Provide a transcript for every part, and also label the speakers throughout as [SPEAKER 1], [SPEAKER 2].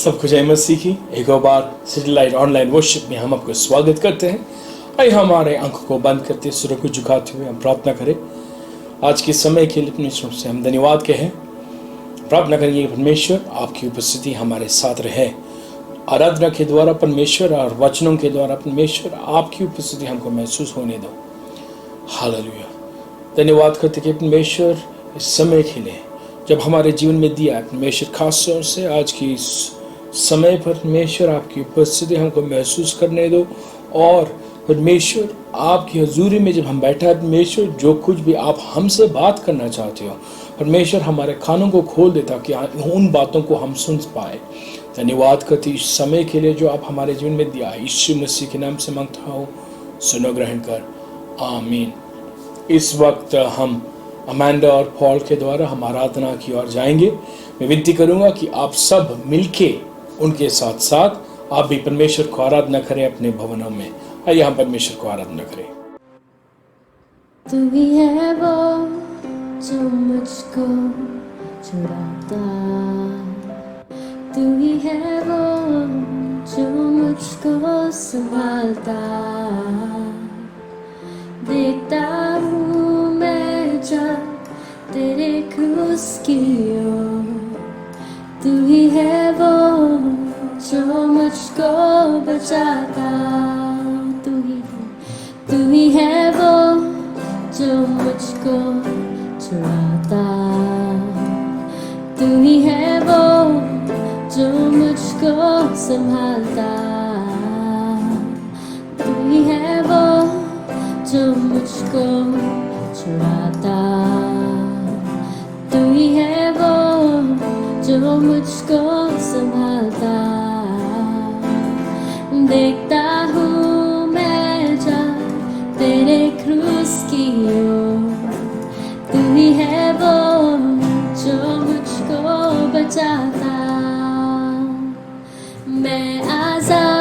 [SPEAKER 1] सबको जय मसीह की एक और बार सिटी लाइट ऑनलाइन वर्शिप में हम आपको स्वागत करते हैं। आइए हमारे आंखों को बंद करते सिरों को झुकाते हुए हम प्रार्थना करें। आज के समय के लिए परमेश्वर से हम धन्यवाद कहें, प्रार्थना करेंगे कि परमेश्वर आपकी उपस्थिति हमारे साथ रहे। आराधना के द्वारा परमेश्वर और वचनों के द्वारा परमेश्वर आपकी उपस्थिति हमको महसूस होने दो। हालेलुया। धन्यवाद करते कि परमेश्वर इस समय के लिए जब हमारे जीवन में दिया है परमेश्वर, खास तौर से आज की इस समय पर परमेश्वर आपकी उपस्थिति हमको महसूस करने दो। और परमेश्वर आपकी हजूरी में जब हम बैठा है परमेश्वर, जो कुछ भी आप हमसे बात करना चाहते हो परमेश्वर हमारे कानों को खोल दे ताकि उन बातों को हम सुन पाए। धन्यवाद करती इस समय के लिए जो आप हमारे जीवन में दिया है। यीशु मसीह के नाम से मांगता हूँ, सुनो ग्रहण कर, आमीन। इस वक्त हम अमांडा और पॉल के द्वारा हम आराधना की ओर जाएंगे। मैं विनती करूंगा कि आप सब मिलके उनके साथ साथ आप भी परमेश्वर को आराधना करें अपने भवनों में। आइए हम परमेश्वर को आराधना करें।
[SPEAKER 2] तू ही है वो जो मुझको चुराता, तू ही है वो जो मुझको संभालता। देखता हूँ मैं जब तेरे क्रूस की ओर, तू ही है वो जो मुझको बचाता। तू ही है वो जो मुझको छुड़ाता, तू ही है वो जो मुझको संभालता। तू ही है वो जो मुझको छुड़ाता, तू ही है वो जो मुझको संभालता। देखता हूँ मैं जब तेरे क्रूस की ओर, तू ही है वो जो मुझको बचाता। मैं आजाद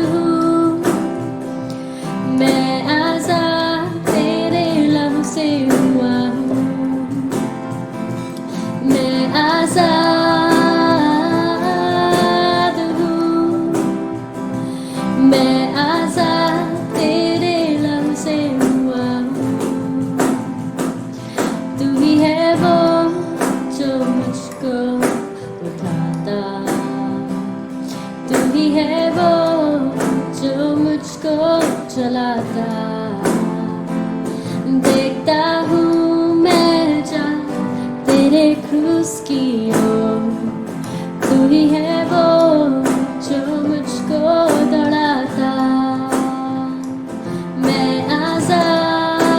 [SPEAKER 2] हूँ, मैं आजाद तेरे लहू से हुआ हूँ। मैं आजाद हूँ, मैं आजाद तेरे लहू से हुआ हूँ। तू ही है वो जो मुझको उठाता, तू ही है वो जो मुझको चलाता। देखता हूँ मैं जब तेरे क्रूस की ओर, तू ही है वो जो मुझको दौड़ाता। मैं आजाद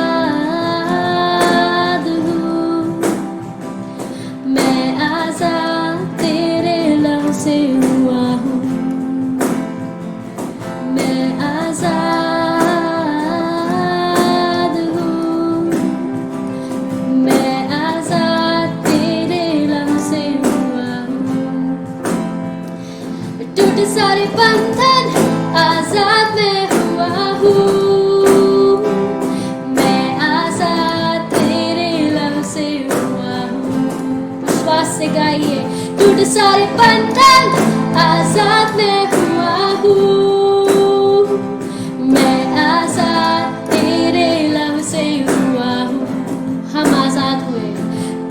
[SPEAKER 2] हूँ, मैं आजाद तेरे लहू से हुआ हूँ। मैं आजाद हूँ, मैं आजाद तेरे लहू से हुआ हूँ। टूटे सारे बंधन आजाद मैं हुआ हूँ। मैं आजाद तेरे लहू से हुआ हूँ। विश्वास से गाइए, टूटे सारे बंधन आजाद मैं हुआ हूँ। मैं आजाद तेरे लहू से हुआ हूँ। हम आजाद हुए,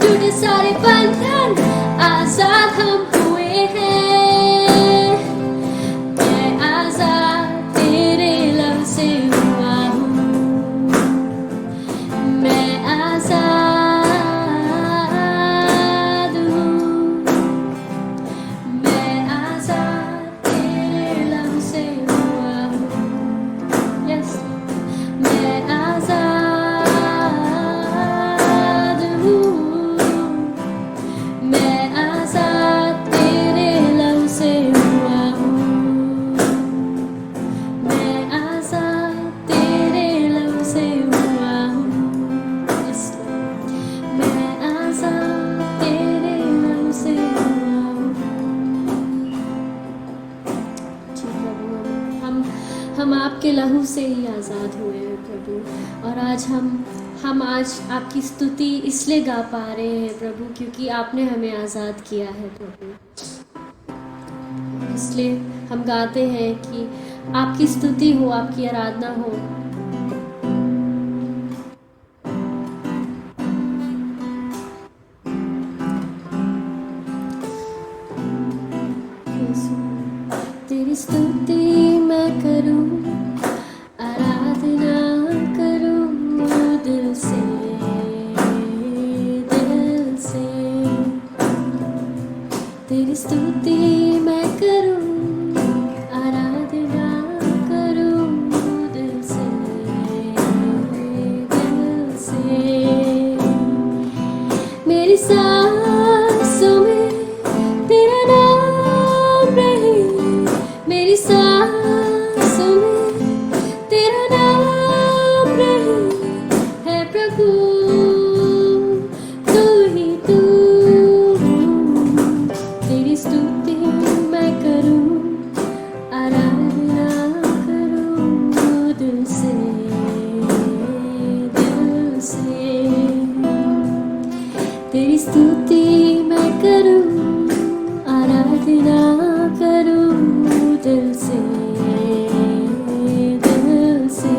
[SPEAKER 2] टूटे सारे बंधन आजाद हम हुए हैं। मैं आजाद तेरे लहू से हुआ हूँ। मैं आजाद हूँ, मैं आजाद तेरे लहू से हुआ हूँ। यस, मैं आजाद हूँ, मैं आजाद तेरे लहू से हुआ हूँ। मैं आजाद तेरे लहू से हुआ हूँ। यस, मैं आजाद तेरे लहू से हुआ हूँ। जी प्रभु, हम आपके लहू से ही आज़ाद हुए हैं प्रभु। और आज हम हम आज आपकी स्तुति इसलिए गा पा रहे हैं प्रभु, क्योंकि आपने हमें आज़ाद किया है प्रभु। इसलिए हम गाते हैं कि आपकी स्तुति हो, आपकी आराधना हो। तेरी स्तुति मैं करूं, आराधना करूं दिल से, दिल से। तेरी स्तुति मैं करूं, आराधना करूं दिल से, दिल से। मेरी सांसों में तेरा नाम रहे, मेरी सांसों में तेरा नाम रहे, है प्रभु तू ही तू। तेरी स्तुति मैं करूं, आराधना करूं दिल से, दिल से। तेरी स्तुति मैं करूं, आराधना करूं दिल से, दिल से।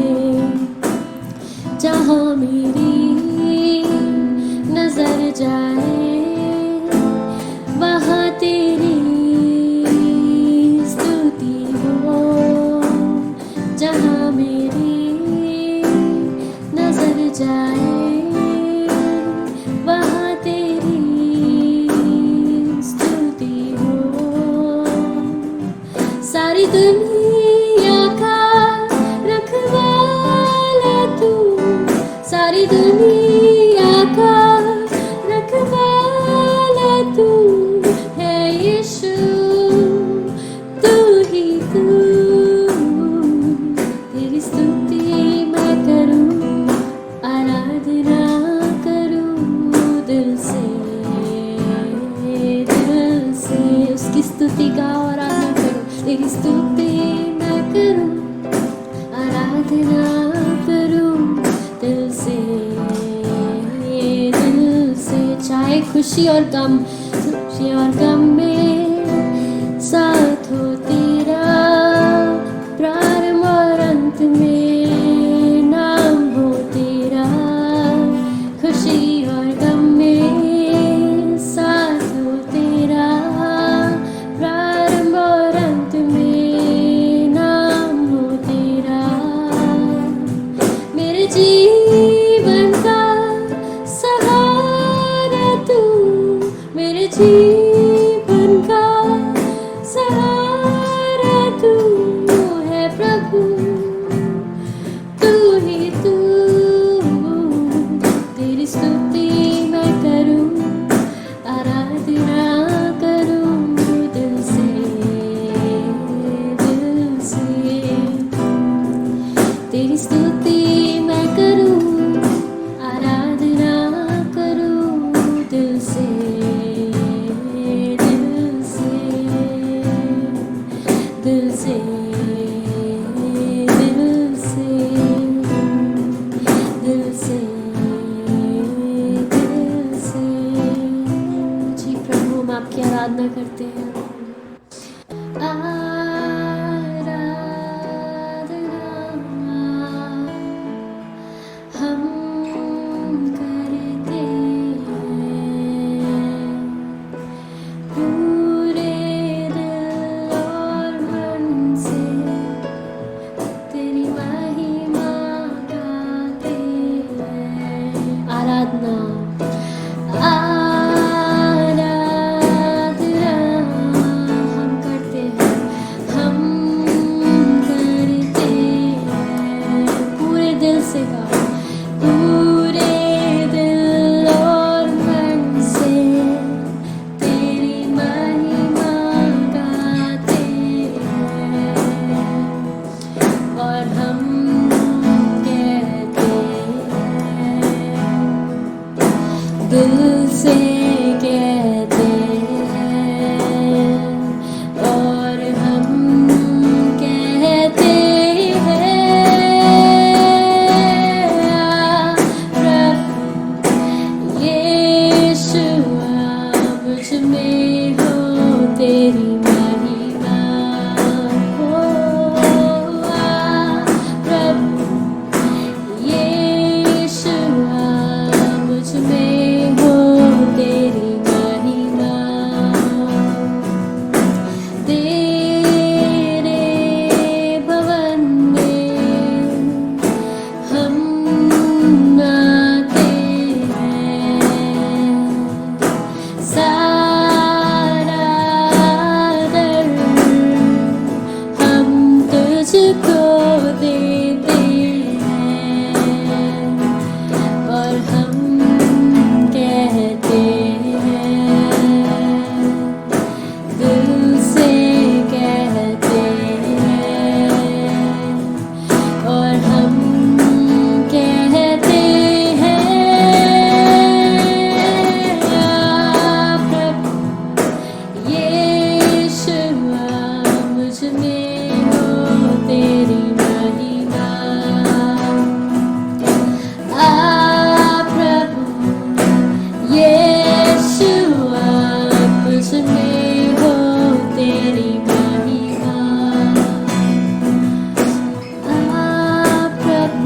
[SPEAKER 2] जहाँ मेरी नजर जाए वहाँ तेरी स्तुति हो, जहाँ मेरी नजर जाए वहाँ तेरी स्तुति हो। सारी दुनिया का रखवाला तू, सारी दुनिया का रखवाला तू है यीशु, तू ही तू। तेरी स्तुति मैं करूं, आराधना करूं दिल से, दिल से। उसकी स्तुति गाओ, आराधना करो। तेरी स्तुति मैं करूं, आराधना करूं दिल से, दिल से। चाहे खुशी और गम, खुशी और गम में साथ हो तेरा, प्रारंभ और अंत में नाम हो तेरा। खुशी और गम में साथ हो तेरा, प्रारंभ और अंत में नाम हो तेरा। मेरे जीवन का सहारा तू, मेरे जीवन का सहारा तू है प्रभु, तू ही तू। तेरी स्तुति मैं करूं, आराधना करूं दिल से, दिल से। तेरी स्तुति मैं करूं, आराधना करूं दिल से, दिल से, दिल से, दिल से, दिल से, दिल से। जी प्रभु, हम आपकी आराधना करते हैं। हम करते हैं पूरे दिल और मन से, तेरी महिमा गाते हैं। आराधना, आराधना हम करते हैं, हम करते हैं पूरे दिल से गाओ, पूरे दिल और मन से तेरी महिमा गाते हैं। और हम कहते हैं, दिल से कहते हैं, और हम कहते हैं देते हैं और हम कहते हैं, दिल से कहते हैं और हम कहते हैं, प्रभु यीशुआ मुझ में हो तेरी महिमा। प्रभु यीशुआ मुझ में हो तेरी महिमा। प्रभु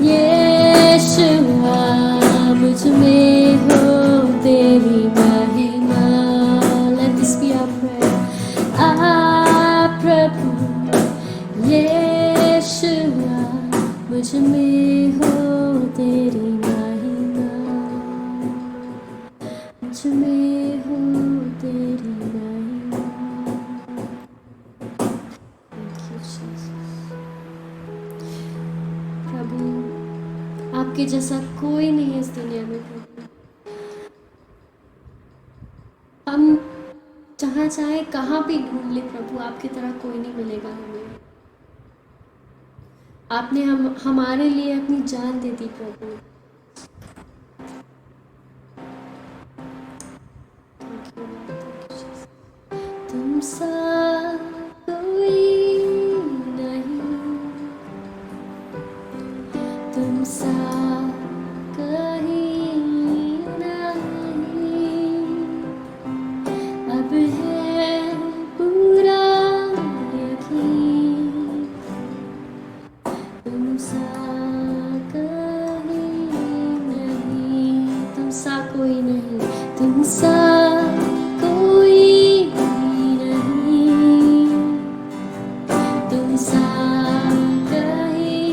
[SPEAKER 2] यीशुआ मुझ में हो तेरी महिमा। Let this be our prayer. प्रभु यीशुआ मुझ में हो तेरी महिमा, मुझ में हो तेरी महिमा। Thank you, Jesus. प्रभु आपके जैसा कोई नहीं है इस दुनिया में। प्रभु हम जहाँ चाहे कहाँ भी ढूंढ ले प्रभु, आपकी तरह कोई नहीं मिलेगा हमें। आपने हमारे लिए अपनी जान दे दी प्रभु। Thank you, Lord. Thank you, Jesus. तुम सा कोई नहीं, तुम सा कहीं नहीं, अब है पूरा यकीन, तुम सा कहीं नहीं, तुम सा कोई नहीं, तुम सा कोई नहीं, तुम सा कहीं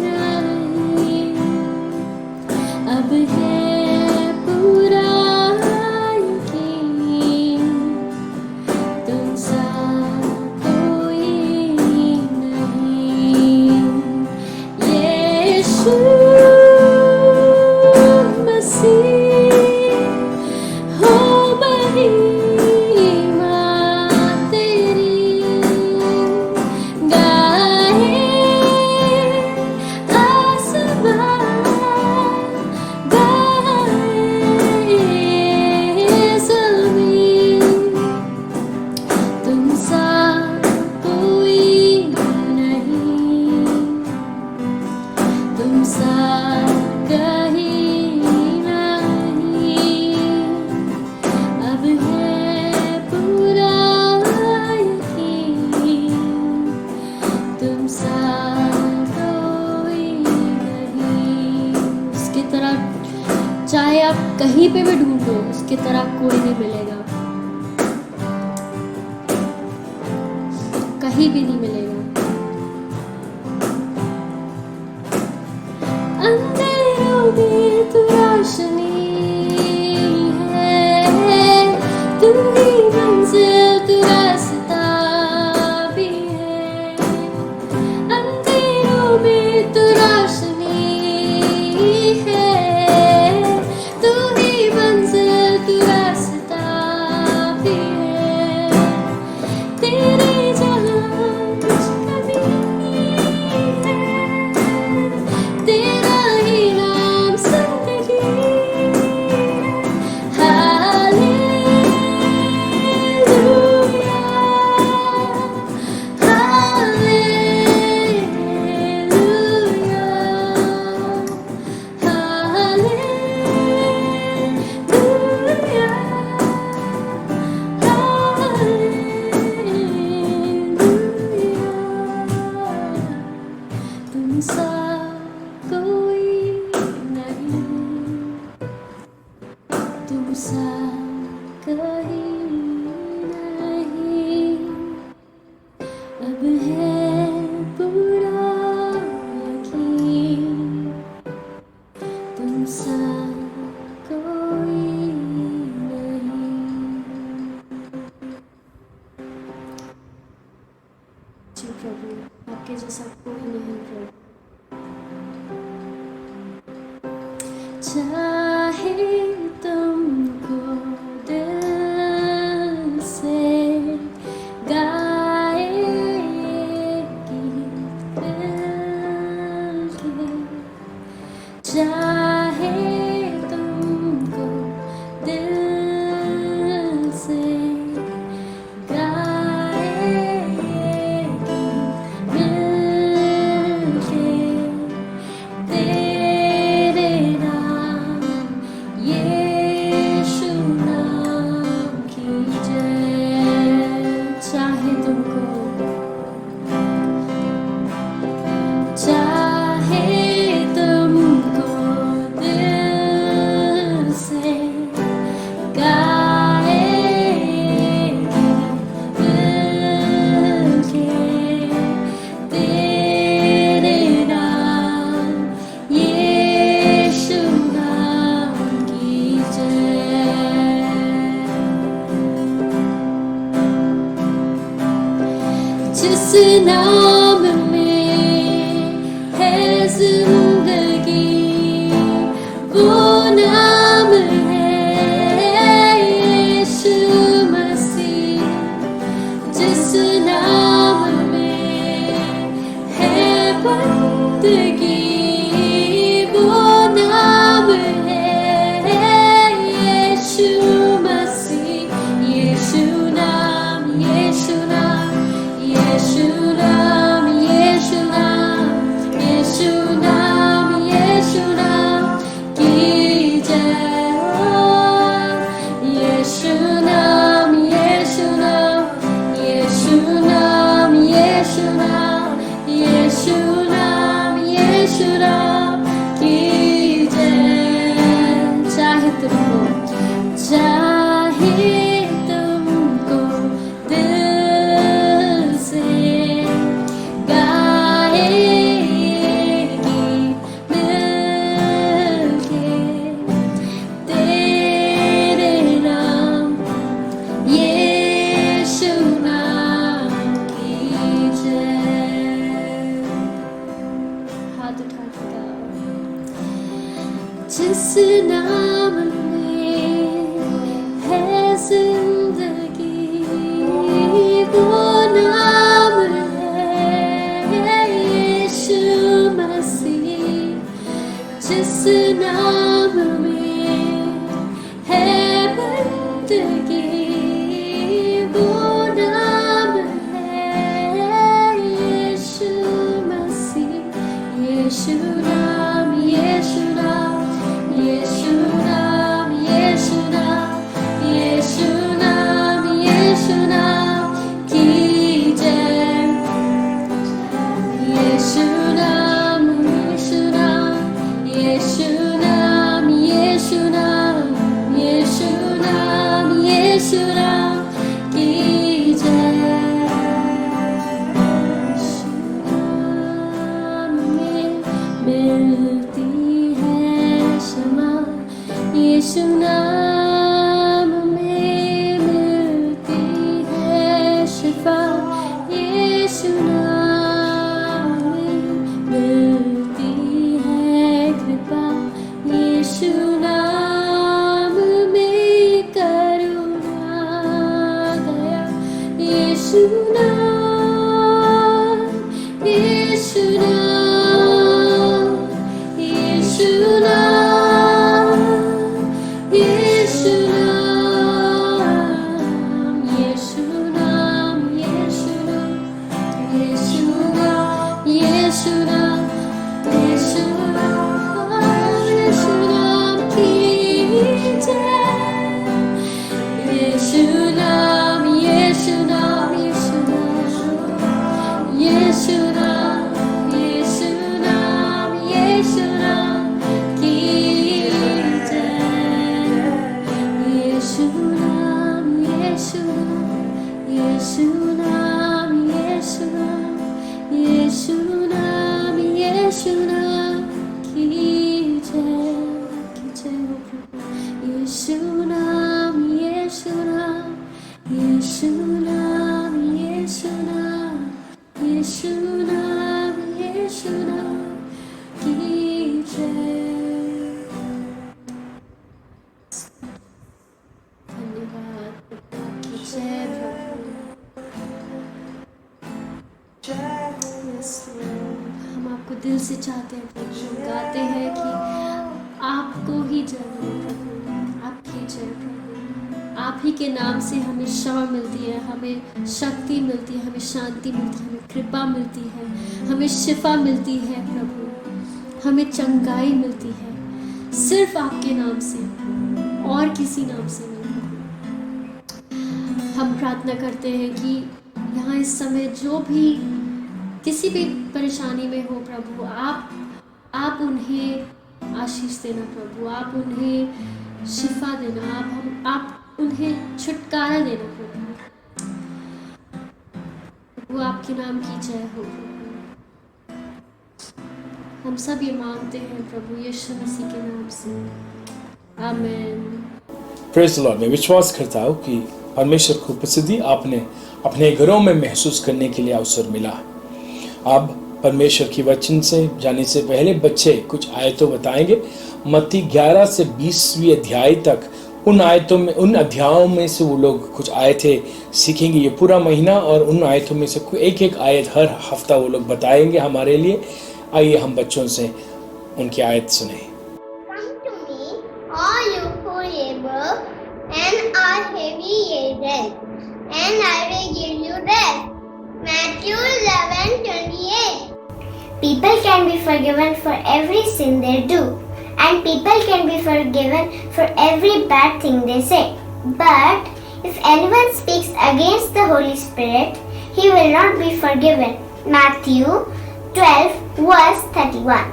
[SPEAKER 2] नहीं, अब है पूरा यकीन, तुम सा कोई नहीं। यीशु मसीह हो महिमा तेरी, गाए आसमान, गाए ज़मीन, तुम सा कोई नहीं, तुम सा कहीं नहीं, अब है पूरा यकीन, तुम सा कोई नहीं। उसकी तरह चाहे आप कहीं पे भी ढूंढो, उसकी तरह कोई नहीं मिलेगा, कहीं भी नहीं मिलेगा। अंधेरों में तू रोशनी है, तू ही मंजिल, तू रास्ता भी है। अंधेरों में तू रोशनी है, तू ही मंजिल, तू रास्ता भी है। तेरे जहाँ कुछ कमी है, तेरा ही नाम जिंदगी है। हालेलुया, हालेलुया, आपके जैसा कोई नहीं प्रभु। चाहे तुमको दिल से गाए गीत दिल के, चाहे तुमको दिल से गाए गीत दिल के, तेरे नाम यीशु नाम की जय। चाहे तुमको दिल से गाएगी दिल के, तेरे नाम यीशु नाम की जय। जिस नाम में है जिंदगी, वो नाम है यीशु मसीह। जिस नाम में है बंदगी, वो नाम है यीशु मसीह। यीशु नाम, यीशु नाम, यीशु नाम, यीशु नाम, यीशु नाम, यीशु नाम की जय हो। यीशु नाम, यीशु नाम, यीशु नाम, यीशु नाम, यीशु नाम, यीशु नाम की जय। चाहे तुमको दिल से गाएगी मिल के, तेरे नाम यीशु नाम की जय। हाथ उठा के गाओ। जिस नाम में है जिंदगी, वो नाम है यीशु मसीह। जिस नाम में है बंदगी, वो नाम है यीशु मसीह। यीशु नाम, यीशु नाम, यीशु नाम, यीशु नाम, यीशु नाम, यीशु नाम की जय। यीशु नाम, यीशु नाम, यीशु नाम, यीशु नाम, यीशु नाम, यीशु नाम की जय। यीशु नाम में मिलती है क्षमा, यीशु नाम में मिलती है शिफा। यीशु नाम में मिलती है कृपा। यीशु नाम में करुणा दया। यीशु नाम, यीशु नाम, यीशु नाम, यीशु नाम, यीशु नाम, यीशु नाम, यीशु नाम, यीशु नाम, यीशु नाम, यीशु नाम की जय। यीशु नाम, यीशु नाम, यीशु नाम, यीशु नाम, यीशु नाम, यीशु नाम की जय। यीशु नाम, यीशु नाम, यीशु नाम, यीशु नाम, यीशु नाम, यीशु नाम की जय हो प्रभु। यीशु नाम, यीशु नाम, यीशु नाम, यीशु नाम, यीशु नाम। आपको दिल से चाहते हैं प्रभु। हम गाते हैं कि आपको ही जय हो प्रभु, आपकी जय प्रभु। आप ही के नाम से हमें क्षमा मिलती है, हमें शक्ति मिलती है, हमें शांति मिलती है, हमें कृपा मिलती है, हमें शिफा मिलती है प्रभु, हमें चंगाई मिलती है सिर्फ आपके नाम से, और किसी नाम से नहीं। हम प्रार्थना करते हैं कि यहाँ इस समय जो भी किसी भी परेशानी में हो प्रभु, आप उन्हें आशीष देना प्रभु, आप उन्हें शिफा देना, आप उन्हें छुटकारा देना प्रभु। वो आपके नाम की जय हो प्रभु। हम सब ये मांगते हैं प्रभु यीशु मसीह के नाम से, आमीन।
[SPEAKER 1] Praise the Lord. मैं विश्वास करता हूँ कि परमेश्वर को उपस्थिति आपने अपने घरों में महसूस करने के लिए अवसर मिला है। अब परमेश्वर की वचन से जाने से पहले बच्चे कुछ आयतों बताएंगे। मत्ती 11 से 20वीं अध्याय तक उन आयतों में, उन अध्यायों में से वो लोग कुछ आयतें सीखेंगे ये पूरा महीना, और उन आयतों में से एक एक आयत हर हफ्ता वो लोग बताएंगे हमारे लिए। आइए हम बच्चों से उनकी आयत सुने।
[SPEAKER 3] Come to me, all you who labor and are heavy laden, and I will give you rest. Matthew 11:28. People can be forgiven for every sin they do, and people can be forgiven for every bad thing they say. But if anyone speaks against the Holy Spirit, he will not be forgiven. Matthew 12 verse 31.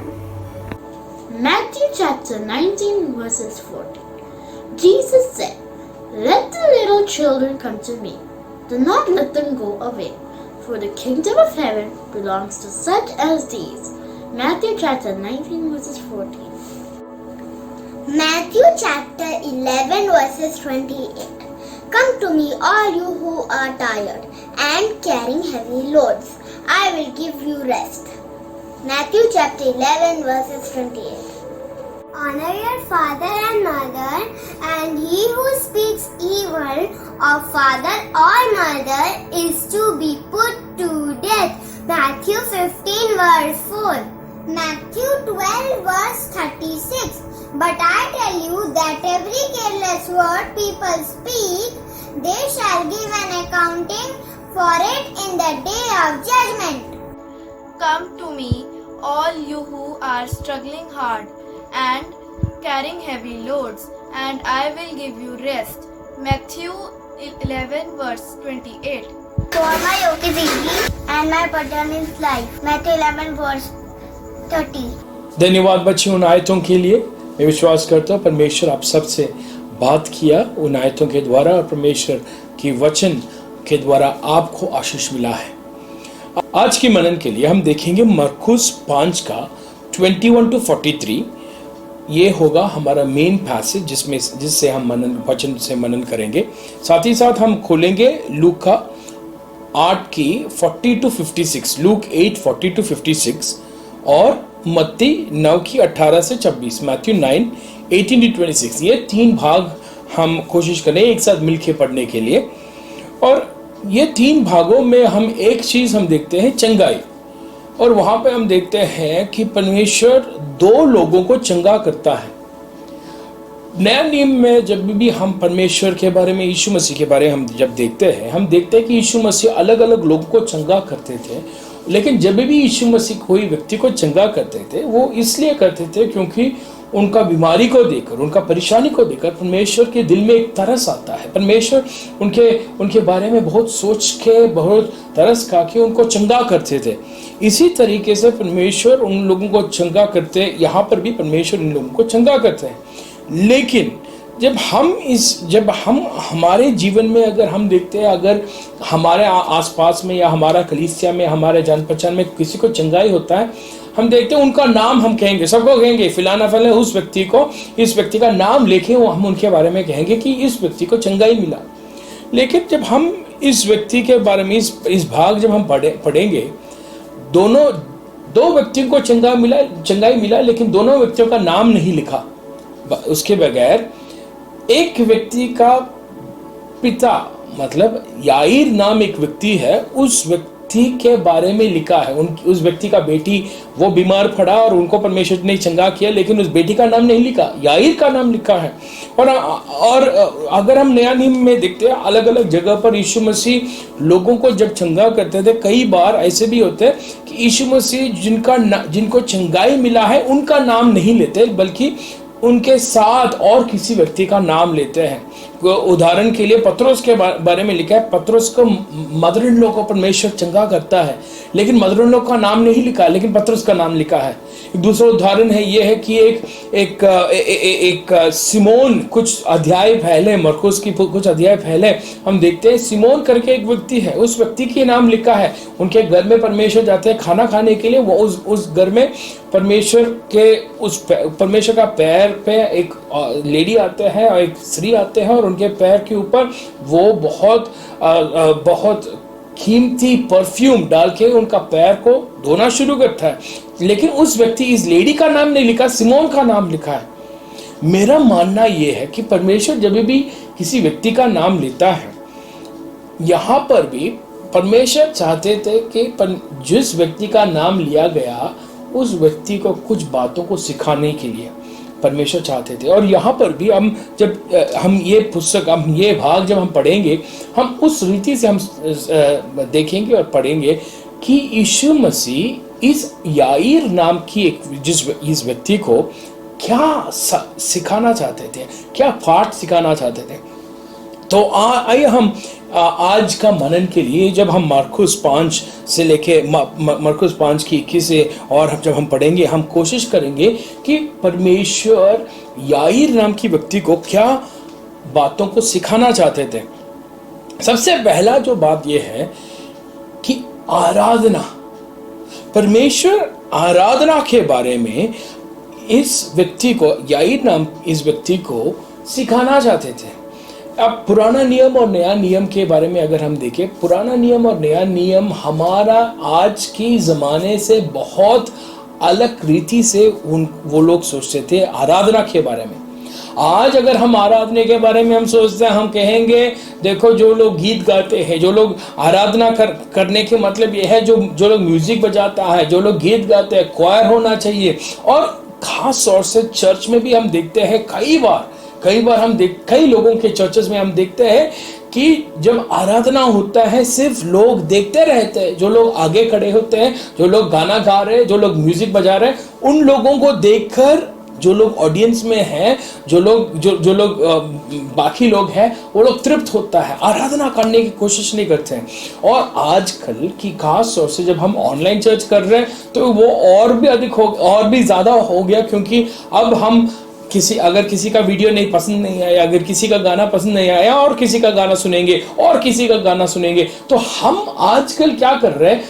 [SPEAKER 4] Matthew chapter 19 verses 40. Jesus said, "Let the little children come to me. Do not let them go away, for the kingdom of heaven belongs to such as these." Matthew chapter 19 verses 14.
[SPEAKER 3] Matthew chapter 11 verses 28. Come to me, all you who are tired and carrying heavy loads. I will give you rest. Matthew chapter 11 verses 28. Honor your father and mother, and he who speaks evil of father or mother is to be put to death. Matthew 15 verse 4. Matthew 12 verse 36. But I tell you that every careless word people speak, they shall give an accounting for it in the day of judgment.
[SPEAKER 5] Come to me, all you who are struggling hard and carrying heavy loads, and I will give you rest. Matthew 11 verse 28.
[SPEAKER 3] For my yoke is easy and my burden is light. Matthew 11 verse 30.
[SPEAKER 1] धन्यवाद बच्चे उन आयतों के लिए। मैं विश्वास करता हूँ परमेश्वर आप सबसे बात किया उन आयतों के द्वारा, और परमेश्वर की वचन के द्वारा आपको आशीष मिला है। आज के मनन के लिए हम देखेंगे मरकुस 5 का 21 to 43। ये होगा हमारा मेन पैसेज जिससे हम वचन से मनन करेंगे। साथ ही साथ हम खोलेंगे लूक का 8 की 40 to 56, लूक 8 40 to 56, और मत्ती 9 की 18 से 26, मैथ्यू 9 18 to 26। ये 3 भाग हम कोशिश करें एक साथ मिलके पढ़ने के लिए। और ये 3 भागों में हम एक चीज हम देखते हैं, चंगाई। और वहां पे हम देखते हैं कि परमेश्वर 2 लोगों को चंगा करता है। नया नियम में जब भी हम परमेश्वर के बारे में, यीशु मसीह के बारे में हम जब देखते हैं, हम देखते हैं कि यीशु मसीह अलग अलग लोगों को चंगा करते थे। लेकिन जब भी यीशु मसीह कोई व्यक्ति को चंगा करते थे, वो इसलिए करते थे क्योंकि उनका बीमारी को देखकर, उनका परेशानी को देखकर परमेश्वर के दिल में एक तरस आता है। परमेश्वर उनके बारे में बहुत सोच के, बहुत तरस खा के उनको चंगा करते थे। इसी तरीके से परमेश्वर उन लोगों को चंगा करते, यहाँ पर भी परमेश्वर इन लोगों को चंगा करते हैं। लेकिन जब हम हमारे जीवन में अगर हम देखते हैं, अगर हमारे आसपास में या हमारा कलीसिया में, हमारे जान पहचान में किसी को चंगाई होता है, हम देखते हैं उनका नाम हम कहेंगे, सबको कहेंगे फलाना फलाना उस व्यक्ति को, इस व्यक्ति का नाम लेके हम उनके बारे में कहेंगे कि इस व्यक्ति को चंगाई मिला। लेकिन जब हम इस व्यक्ति के बारे में इस भाग जब हम पढ़ेंगे, दो व्यक्तियों को चंगाई मिला, लेकिन दोनों व्यक्तियों का नाम नहीं लिखा। उसके बगैर एक व्यक्ति का पिता, मतलब याईर नाम एक व्यक्ति है, व्यक्ति के बारे में लिखा है। उस व्यक्ति का बेटी वो बीमार पड़ा और उनको परमेश्वर ने चंगा किया, लेकिन उस बेटी का नाम नहीं लिखा, याईर का नाम लिखा है। और अगर हम नया नियम में देखते हैं, अलग अलग जगह पर यीशु मसीह लोगों को जब चंगा करते थे, कई बार ऐसे भी होते हैं कि यीशु मसीह जिनको चंगाई मिला है उनका नाम नहीं लेते, बल्कि उनके साथ और किसी व्यक्ति का नाम लेते हैं। उदाहरण के लिए पतरस के बारे में लिखा है, पतरस को मदर इन लॉ को परमेश्वर चंगा करता है, लेकिन मदर इन लॉ का नाम नहीं लिखा है, लेकिन पतरस का नाम लिखा है। दूसरा उदाहरण है ये है कि एक सिमोन, कुछ अध्याय पहले, मरकुस की कुछ अध्याय पहले हम देखते हैं सिमोन करके एक व्यक्ति है, उस व्यक्ति के नाम लिखा है। उनके घर में परमेश्वर जाते हैं खाना खाने के लिए, वो उस घर में परमेश्वर का पैर पे एक लेडी आते हैं और एक स्त्री आते हैं, और उनके पैर के ऊपर वो बहुत कीमती परफ्यूम डाल के उनका पैर को धोना शुरू करता है। लेकिन उस व्यक्ति, इस लेडी का नाम नहीं लिखा, सिमोन का नाम लिखा है। मेरा मानना यह है कि परमेश्वर जब भी किसी व्यक्ति का नाम लेता है, यहां पर भी परमेश्वर चाहते थे कि जिस व्यक्ति का नाम लिया गया उस व्यक्ति को कुछ बातों को सिखाने के लिए परमेश्वर चाहते थे। और यहाँ पर भी हम ये भाग जब हम पढ़ेंगे, हम उस रीति से हम देखेंगे और पढ़ेंगे कि यीशु मसीह इस याईर नाम की इस व्यक्ति को क्या सिखाना चाहते थे, क्या पाठ सिखाना चाहते थे। तो आइए हम आज का मनन के लिए, जब हम मरकुस 5 से लेके मरकुस 5 की 21 से और जब हम पढ़ेंगे, हम कोशिश करेंगे कि परमेश्वर याईर नाम की व्यक्ति को क्या बातों को सिखाना चाहते थे। सबसे पहला जो बात यह है कि आराधना, परमेश्वर आराधना के बारे में इस व्यक्ति को, याईर नाम इस व्यक्ति को सिखाना चाहते थे। अब पुराना नियम और नया नियम के बारे में अगर हम देखें, पुराना नियम और नया नियम हमारा आज की ज़माने से बहुत अलग रीति से वो लोग सोचते थे आराधना के बारे में। आज अगर हम आराधना के बारे में हम सोचते हैं, हम कहेंगे देखो जो लोग गीत गाते हैं, जो लोग आराधना करने के मतलब ये है जो लोग म्यूजिक बजाता है, जो लोग गीत गाते हैं, क्वायर होना चाहिए। और खास तौर से चर्च में भी हम देखते हैं कई बार कई लोगों के चर्चेस में हम देखते हैं कि जब आराधना होता है सिर्फ लोग देखते रहते हैं, जो लोग आगे खड़े होते हैं, जो लोग गाना गा रहे हैं, जो लोग म्यूजिक बजा रहे हैं, उन लोगों को देखकर जो लोग ऑडियंस में हैं, जो लोग बाकी लोग हैं, वो लोग तृप्त होता है, आराधना करने की कोशिश नहीं करते हैं। और आजकल की खास तौर से जब हम ऑनलाइन चर्च कर रहे हैं तो वो और भी ज़्यादा हो गया, क्योंकि अब हम अगर किसी का वीडियो पसंद नहीं आया, अगर किसी का गाना पसंद नहीं आया, और किसी का गाना सुनेंगे और किसी का गाना सुनेंगे। तो हम आजकल क्या कर रहे हैं,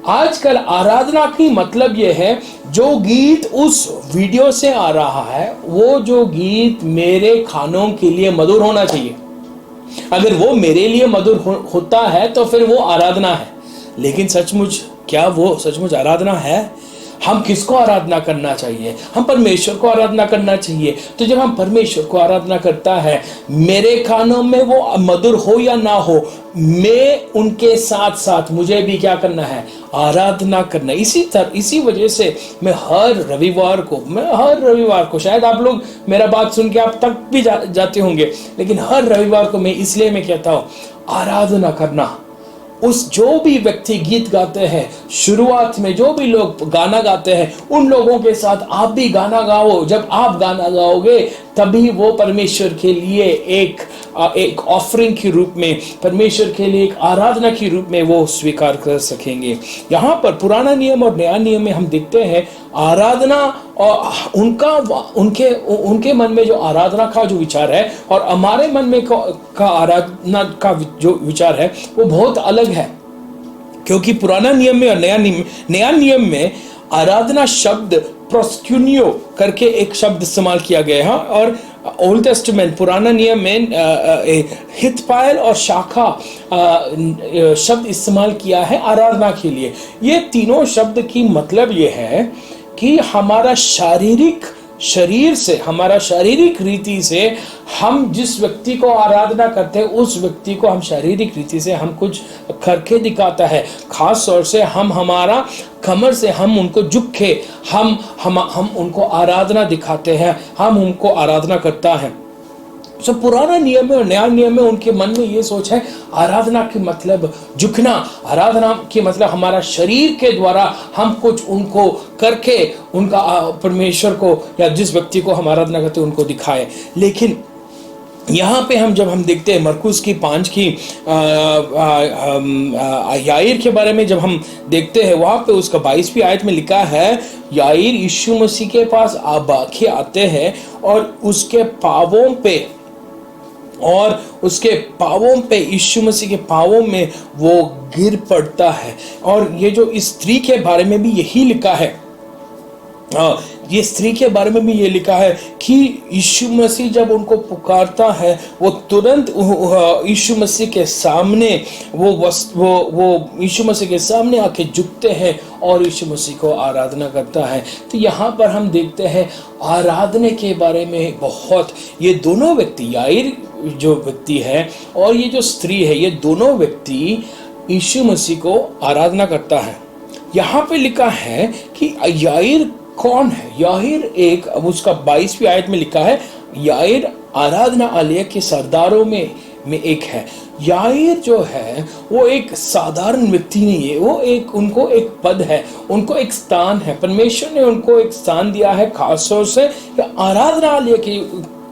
[SPEAKER 1] आजकल आराधना की मतलब ये है जो गीत उस वीडियो से आ रहा है, वो जो गीत मेरे कानों के लिए मधुर होना चाहिए। अगर वो मेरे लिए मधुर होता है तो फिर वो आराधना है। लेकिन सचमुच क्या वो सचमुच आराधना है? हम किसको आराधना करना चाहिए? हम परमेश्वर को आराधना करना चाहिए। तो जब हम परमेश्वर को आराधना करता है, मेरे कानों में वो मधुर हो या ना हो, मैं उनके साथ साथ मुझे भी क्या करना है? आराधना करना। इसी वजह से मैं हर रविवार को शायद आप लोग मेरा बात सुन के आप तक भी जाते होंगे, लेकिन हर रविवार को मैं कहता हूँ आराधना करना। उस जो भी व्यक्ति गीत गाते हैं, शुरुआत में जो भी लोग गाना गाते हैं, उन लोगों के साथ आप भी गाना गाओ। जब आप गाना गाओगे तभी वो परमेश्वर के लिए एक ऑफरिंग के रूप में, परमेश्वर के लिए एक आराधना के रूप में वो स्वीकार कर सकेंगे। यहाँ पर पुराना नियम और नया नियम में हम देखते हैं आराधना और उनके मन में जो आराधना का जो विचार है और हमारे मन में का आराधना का जो विचार है वो बहुत अलग है। क्योंकि पुराना नियम में और नया नियम में आराधना शब्द प्रोस्क्यूनियो करके एक शब्द इस्तेमाल किया गया है, और ओल्ड टेस्टामेंट पुराना नियम में हितपायल और शाखा शब्द इस्तेमाल किया है आराधना के लिए। ये तीनों शब्द की मतलब ये है कि हमारा शारीरिक शरीर से, हमारा शारीरिक रीति से हम जिस व्यक्ति को आराधना करते हैं उस व्यक्ति को हम शारीरिक रीति से हम कुछ करके दिखाता है। खास तौर से हम हमारा कमर से हम उनको झुक के हम उनको आराधना दिखाते हैं, हम उनको आराधना करता है। सो पुराना नियम में और नया नियम में उनके मन में ये सोच है, आराधना की मतलब झुकना, आराधना की मतलब हमारा शरीर के द्वारा हम कुछ उनको करके उनका परमेश्वर को या जिस व्यक्ति को हम आराधना करते हैं उनको दिखाए। लेकिन यहाँ पे जब हम देखते हैं मरकुस की 5 की याईर के बारे में जब हम देखते हैं, वहाँ पे उसका 22वीं आयत में लिखा है, याईर यीशु मसीह के पास आबाखे आते हैं और उसके पावों पे यीशु मसीह के पावों में वो गिर पड़ता है। और ये जो इस स्त्री के बारे में भी यही लिखा है, ये स्त्री के बारे में भी ये लिखा है कि यीशु मसीह जब उनको पुकारता है वो तुरंत यीशु मसीह के सामने वो यीशु मसीह के सामने आके झुकते हैं और यीशु मसीह को आराधना करता है। तो यहाँ पर हम देखते हैं आराधना के बारे में बहुत, ये दोनों व्यक्ति, याईर जो व्यक्ति है और ये जो स्त्री है, ये दोनों व्यक्ति यीशु मसीह को आराधना करता है। यहाँ पे लिखा है कि याईर कौन है? याईर एक, उसका 22वीं आयत में लिखा है, याईर आराधनालय के सरदारों में एक है। याईर जो है वो एक साधारण व्यक्ति नहीं है, वो उनको एक पद है, उनको एक स्थान है, परमेश्वर ने उनको एक स्थान दिया है। खास तौर से आराधनालय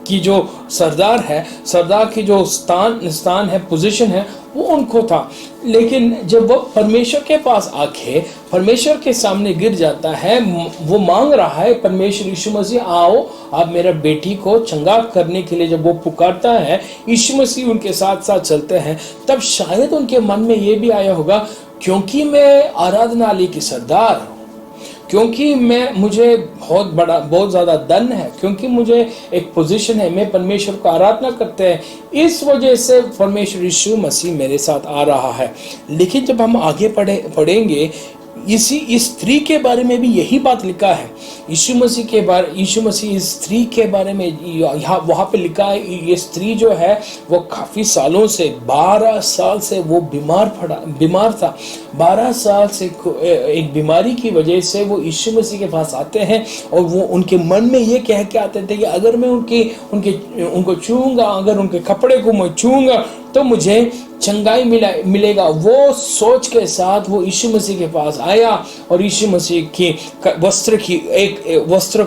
[SPEAKER 1] की जो सरदार है, सरदार की जो स्थान है, पोजीशन है, वो उनको था। लेकिन जब वो परमेश्वर के पास आके परमेश्वर के सामने गिर जाता है, वो मांग रहा है, परमेश्वर यीशु मसीह आओ आप मेरा बेटी को चंगा करने के लिए, जब वो पुकारता है, यीशु मसीह उनके साथ साथ चलते हैं, तब शायद उनके मन में ये भी आया होगा, क्योंकि मैं आराधनालय की सरदार हूँ, क्योंकि मुझे बहुत ज़्यादा धन है, क्योंकि मुझे एक पोजीशन है, मैं परमेश्वर को आराधना करते हैं, इस वजह से परमेश्वर यीशु मसीह मेरे साथ आ रहा है। लेकिन जब हम आगे पढ़ेंगे, इस स्त्री के बारे में भी यही बात लिखा है। यीशु मसीह इस स्त्री के बारे में वहाँ पे लिखा है, ये स्त्री जो है वो काफ़ी सालों से, 12 साल से वो बीमार था। 12 साल से एक बीमारी की वजह से वो यीशु मसीह के पास आते हैं और वो उनके मन में ये कह के आते थे कि अगर मैं उनको छूऊंगा, अगर उनके कपड़े को मैं छूऊंगा तो मुझे चंगाई मिलेगा। वो सोच के साथ वो यीशु मसीह के पास आया और यीशु मसीह की एक वस्त्र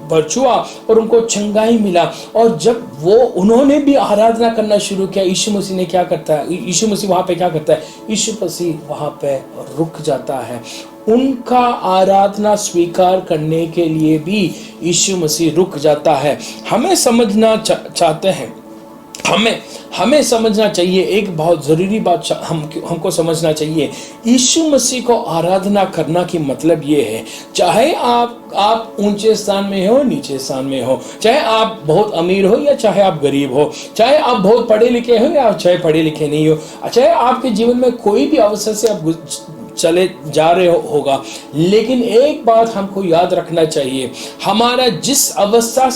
[SPEAKER 1] पर छुआ और उनको चंगाई मिला। और जब उन्होंने भी आराधना करना शुरू किया, यीशु मसीह ने क्या करता है, यीशु मसीह वहाँ पे क्या करता है, यीशु मसीह वहाँ पे रुक जाता है। उनका आराधना स्वीकार करने के लिए भी यीशु मसीह रुक जाता है। हमें समझना चाहते हैं, हमें समझना चाहिए, एक बहुत ज़रूरी बात हमको समझना चाहिए। यीशु मसीह को आराधना करना की मतलब ये है, चाहे आप ऊंचे स्थान में हो, नीचे स्थान में हो, चाहे आप बहुत अमीर हो या चाहे आप गरीब हो, चाहे आप बहुत पढ़े लिखे हो या चाहे पढ़े लिखे नहीं हो, चाहे आपके जीवन में कोई भी अवसर से आप चले जा रहे होगा, लेकिन एक बात हमको याद रखना चाहिए, हमारा जिस अवस्था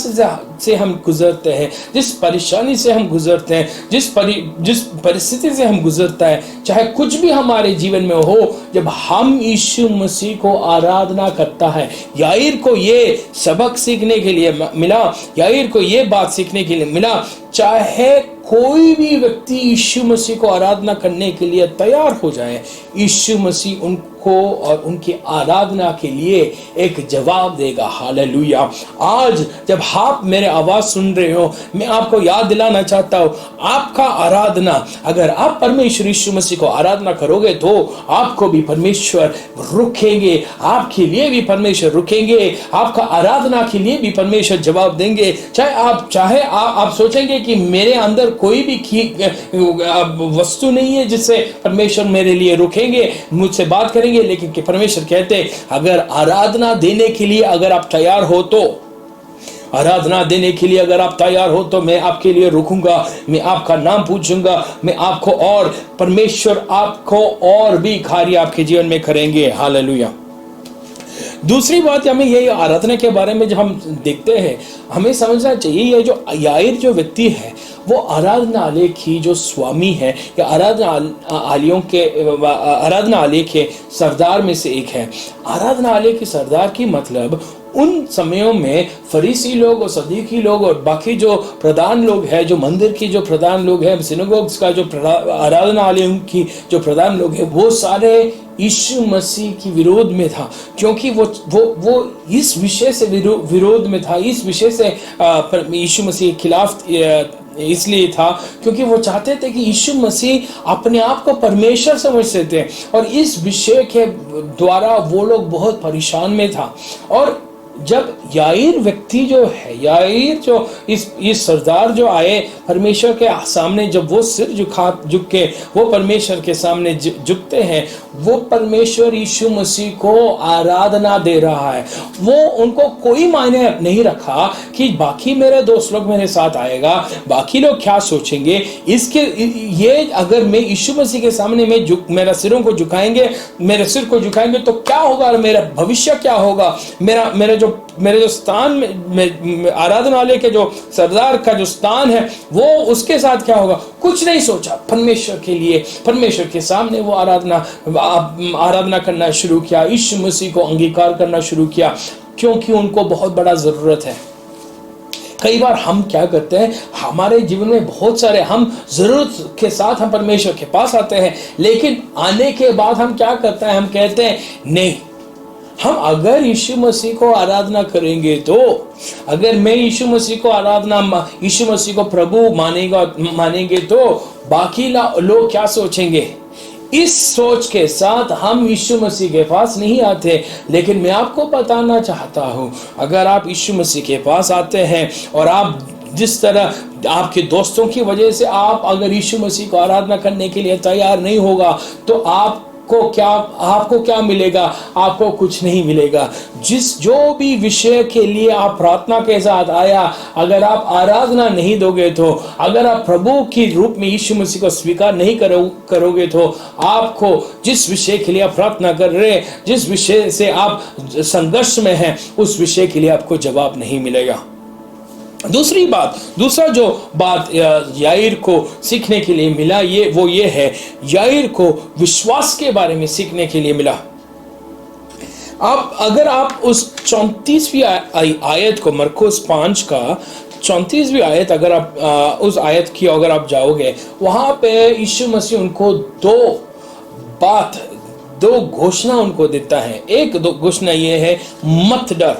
[SPEAKER 1] से हम गुजरते हैं, जिस परेशानी से हम गुजरते हैं, जिस परिस्थिति से हम गुजरता है, चाहे कुछ भी हमारे जीवन में हो, जब हम यीशु मसीह को आराधना करता है, याईर को ये सबक सीखने के लिए मिला, याईर को ये बात सीखने के लिए मिला, चाहे कोई भी व्यक्ति यीशु मसीह को आराधना करने के लिए तैयार हो जाए, यीशु मसीह उनको और उनकी आराधना के लिए एक जवाब देगा। हालेलुया। आज जब आप मेरे आवाज सुन रहे हो, मैं आपको याद दिलाना चाहता हूँ, आपका आराधना, अगर आप परमेश्वर यीशु मसीह को आराधना करोगे तो आपको भी परमेश्वर रुकेंगे, आपके लिए भी परमेश्वर रुकेंगे, आपका आराधना के लिए भी परमेश्वर जवाब देंगे। चाहे आप सोचेंगे कि मेरे अंदर कोई भी वस्तु नहीं है जिससे परमेश्वर मेरे लिए रुकेंगे, मुझसे बात करेंगे, लेकिन कि परमेश्वर कहते अगर आराधना देने के लिए अगर आप तैयार हो तो, आराधना देने के लिए अगर आप तैयार हो तो मैं आपके लिए रुकूंगा, मैं आपका नाम पूछूंगा, मैं आपको, और परमेश्वर आपको और भी कार्य आपके जीवन में करेंगे। हालेलुया। दूसरी बात हमें यही आराधना के बारे में जब हम देखते हैं, हमें समझना चाहिए ये जो याईर जो व्यक्ति है वो आराधनालय की जो स्वामी है या आराधनालय के सरदार में से एक है। आराधनालय के सरदार की मतलब उन समयों में फरीसी लोग और सदूकी लोग और बाकी जो प्रधान लोग हैं, जो मंदिर की जो प्रधान लोग हैं, सिनेगोग्स का जो आराधनालय की जो प्रधान लोग हैं, वो सारे यीशु मसीह की विरोध में था, क्योंकि वो इस विषय से विरोध में था, इस विषय से यीशु मसीह के खिलाफ इसलिए था क्योंकि वो चाहते थे कि यीशु मसीह अपने आप को परमेश्वर समझते थे, और इस विषय के द्वारा वो लोग बहुत परेशान में था। और जब याईर व्यक्ति जो है, याईर जो इस सरदार जो आए परमेश्वर के सामने, जब वो सिर झुक के वो परमेश्वर के सामने झुकते हैं, वो परमेश्वर यीशु मसीह को आराधना दे रहा है। वो उनको कोई मायने नहीं रखा कि बाकी मेरे दोस्त लोग मेरे साथ आएगा, बाकी लोग क्या सोचेंगे, ये अगर मैं यीशु मसीह के सामने मेरा सिरों को झुकाएंगे, मेरे सिर को झुकाएंगे तो क्या होगा, मेरा भविष्य क्या होगा, मेरे जो स्थान में आराधनालय के जो सरदार का जो स्थान है वो उसके साथ क्या होगा, कुछ नहीं सोचा। परमेश्वर के लिए, परमेश्वर के सामने वो आराधना करना शुरू किया, यीशु मसीह को अंगीकार करना शुरू किया, क्योंकि उनको बहुत बड़ा जरूरत है। कई बार हम क्या करते हैं, हमारे जीवन में बहुत सारे हम जरूरत के साथ हम परमेश्वर के पास आते हैं, लेकिन आने के बाद हम क्या करते हैं, हम कहते हैं नहीं, हम अगर यीशु मसीह को आराधना करेंगे तो, अगर मैं यीशु मसीह को प्रभु मानेंगे तो बाकी लोग क्या सोचेंगे, इस सोच के साथ हम यीशु मसीह के पास नहीं आते। लेकिन मैं आपको बताना चाहता हूं, अगर आप यीशु मसीह के पास आते हैं और आप जिस तरह आपके दोस्तों की वजह से आप अगर यीशु मसीह को आराधना करने के लिए तैयार नहीं होगा तो आपको क्या मिलेगा, आपको कुछ नहीं मिलेगा। जो भी विषय के लिए आप प्रार्थना के साथ आया, अगर आप आराधना नहीं दोगे तो, अगर आप प्रभु के रूप में यीशु मसीह को स्वीकार नहीं करोगे तो आपको जिस विषय के लिए आप प्रार्थना कर रहे हैं, जिस विषय से आप संघर्ष में हैं, उस विषय के लिए आपको जवाब नहीं मिलेगा। दूसरा जो बात याईर को सीखने के लिए मिला, ये है, याईर को विश्वास के बारे में सीखने के लिए मिला। अगर आप उस 34वीं आयत को, मरकुस 5 का 34वीं आयत, अगर आप उस आयत की अगर आप जाओगे, वहां पे यीशु मसीह उनको दो घोषणा उनको देता है। एक घोषणा ये है, मत डर।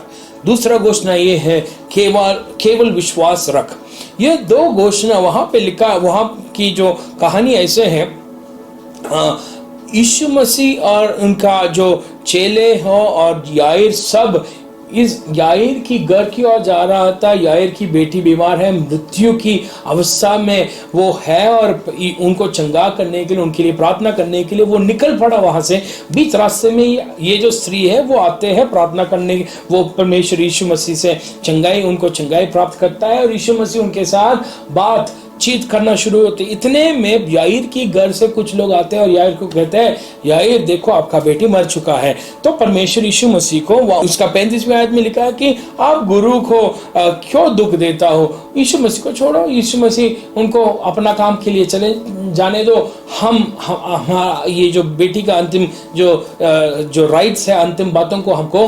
[SPEAKER 1] दूसरा घोषणा ये है, केवल विश्वास रख। ये दो घोषणा वहां पे लिखा, वहां की जो कहानी ऐसे है, यीशु मसीह और उनका जो चेले हो और याईर सब इस याईर की घर की ओर जा रहा था। याईर की बेटी बीमार है, मृत्यु की अवस्था में वो है, और उनको चंगा करने के लिए, उनके लिए प्रार्थना करने के लिए वो निकल पड़ा वहां से। बीच रास्ते में ये जो स्त्री है वो आते हैं प्रार्थना करने, वो परमेश्वर यीशु मसीह से उनको चंगाई प्राप्त करता है, और यीशु मसीह उनके साथ बातचीत करना शुरू होते। इतने में याईर की घर से कुछ लोग आते हैं और याईर को कहते हैं, याईर देखो आपका बेटी मर चुका है। तो परमेश्वर यीशु मसीह को, उसका 35वीं आयत में लिखा है कि आप गुरु को क्यों दुख देता हो, यीशु मसीह को छोड़ो, यीशु मसीह उनको अपना काम के लिए चले जाने दो। हम ये जो बेटी का अंतिम जो राइट्स है, अंतिम बातों को हमको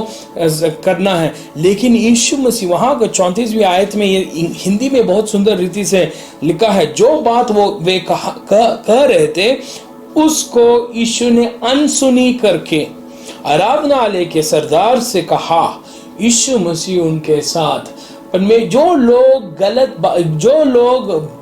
[SPEAKER 1] करना है। लेकिन यीशु मसीह वहां 34वीं आयत में, ये हिंदी में बहुत सुंदर रीति से लिखा है, जो बात वे कह रहे थे उसको यीशु ने अनसुनी करके आराधनालय के सरदार से कहा। यीशु मसीह उनके साथ, पर में जो लोग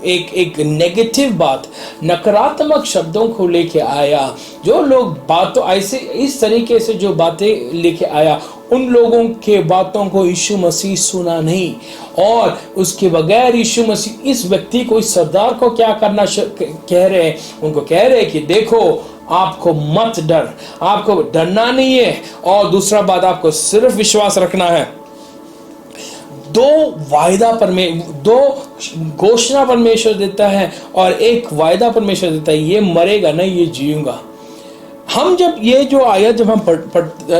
[SPEAKER 1] एक नेगेटिव बात, नकारात्मक शब्दों को लेके आया, जो लोग बातों ऐसे इस तरीके से जो बातें लेके आया, उन लोगों के बातों को यीशु मसीह सुना नहीं। और उसके बगैर यीशु मसीह इस व्यक्ति को, इस सरदार को क्या करना कह रहे हैं, उनको कह रहे हैं कि देखो आपको मत डर, आपको डरना नहीं है, और दूसरा बात आपको सिर्फ विश्वास रखना है। दो घोषणा परमेश्वर देता है और एक वायदा परमेश्वर देता है, ये मरेगा नहीं, ये जीऊंगा। हम जब ये जो आयत जब हम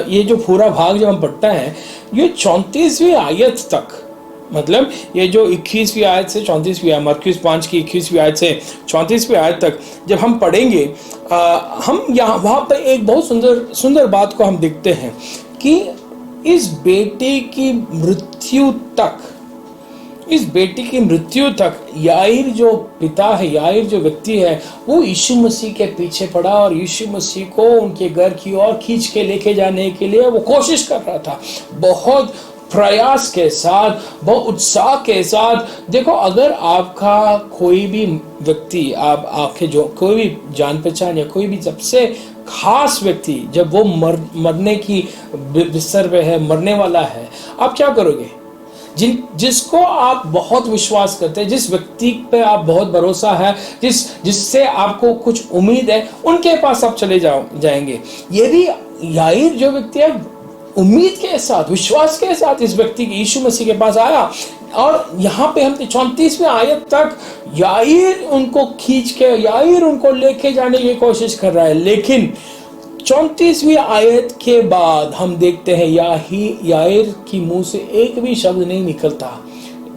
[SPEAKER 1] ये जो पूरा भाग जब हम पढ़ते हैं, ये 34वीं आयत तक, मतलब ये जो 21वीं आयत से 34वीं आयत, मरकुस 5 की 21वीं आयत से 34वीं आयत तक जब हम पढ़ेंगे, हम यहाँ वहाँ पर एक बहुत सुंदर बात को हम देखते हैं कि इस बेटे की मृत्यु तक याईर जो पिता है, याईर जो व्यक्ति है, वो यीशु मसीह के पीछे पड़ा और यीशु मसीह को उनके घर की ओर खींच के लेके जाने के लिए वो कोशिश कर रहा था, बहुत प्रयास के साथ, बहुत उत्साह के साथ। देखो, अगर आपका कोई भी व्यक्ति, आपके जो कोई भी जान पहचान या कोई भी सबसे खास व्यक्ति जब वो मरने की बिस्तर पे है, मरने वाला है, आप क्या करोगे? जिसको आप बहुत विश्वास करते हैं, जिस व्यक्ति पे आप बहुत भरोसा है, जिससे आपको कुछ उम्मीद है, उनके पास आप चले जाएंगे। यदि याईर जो व्यक्ति है उम्मीद के साथ, विश्वास के साथ इस व्यक्ति के यीशु मसीह के पास आया, और यहाँ पे हम 34वीं आयत तक याईर उनको खींच के, याईर उनको लेके जाने की कोशिश कर रहा है, लेकिन 34वीं आयत के बाद हम देखते हैं याईर की मुंह से एक भी शब्द नहीं निकलता,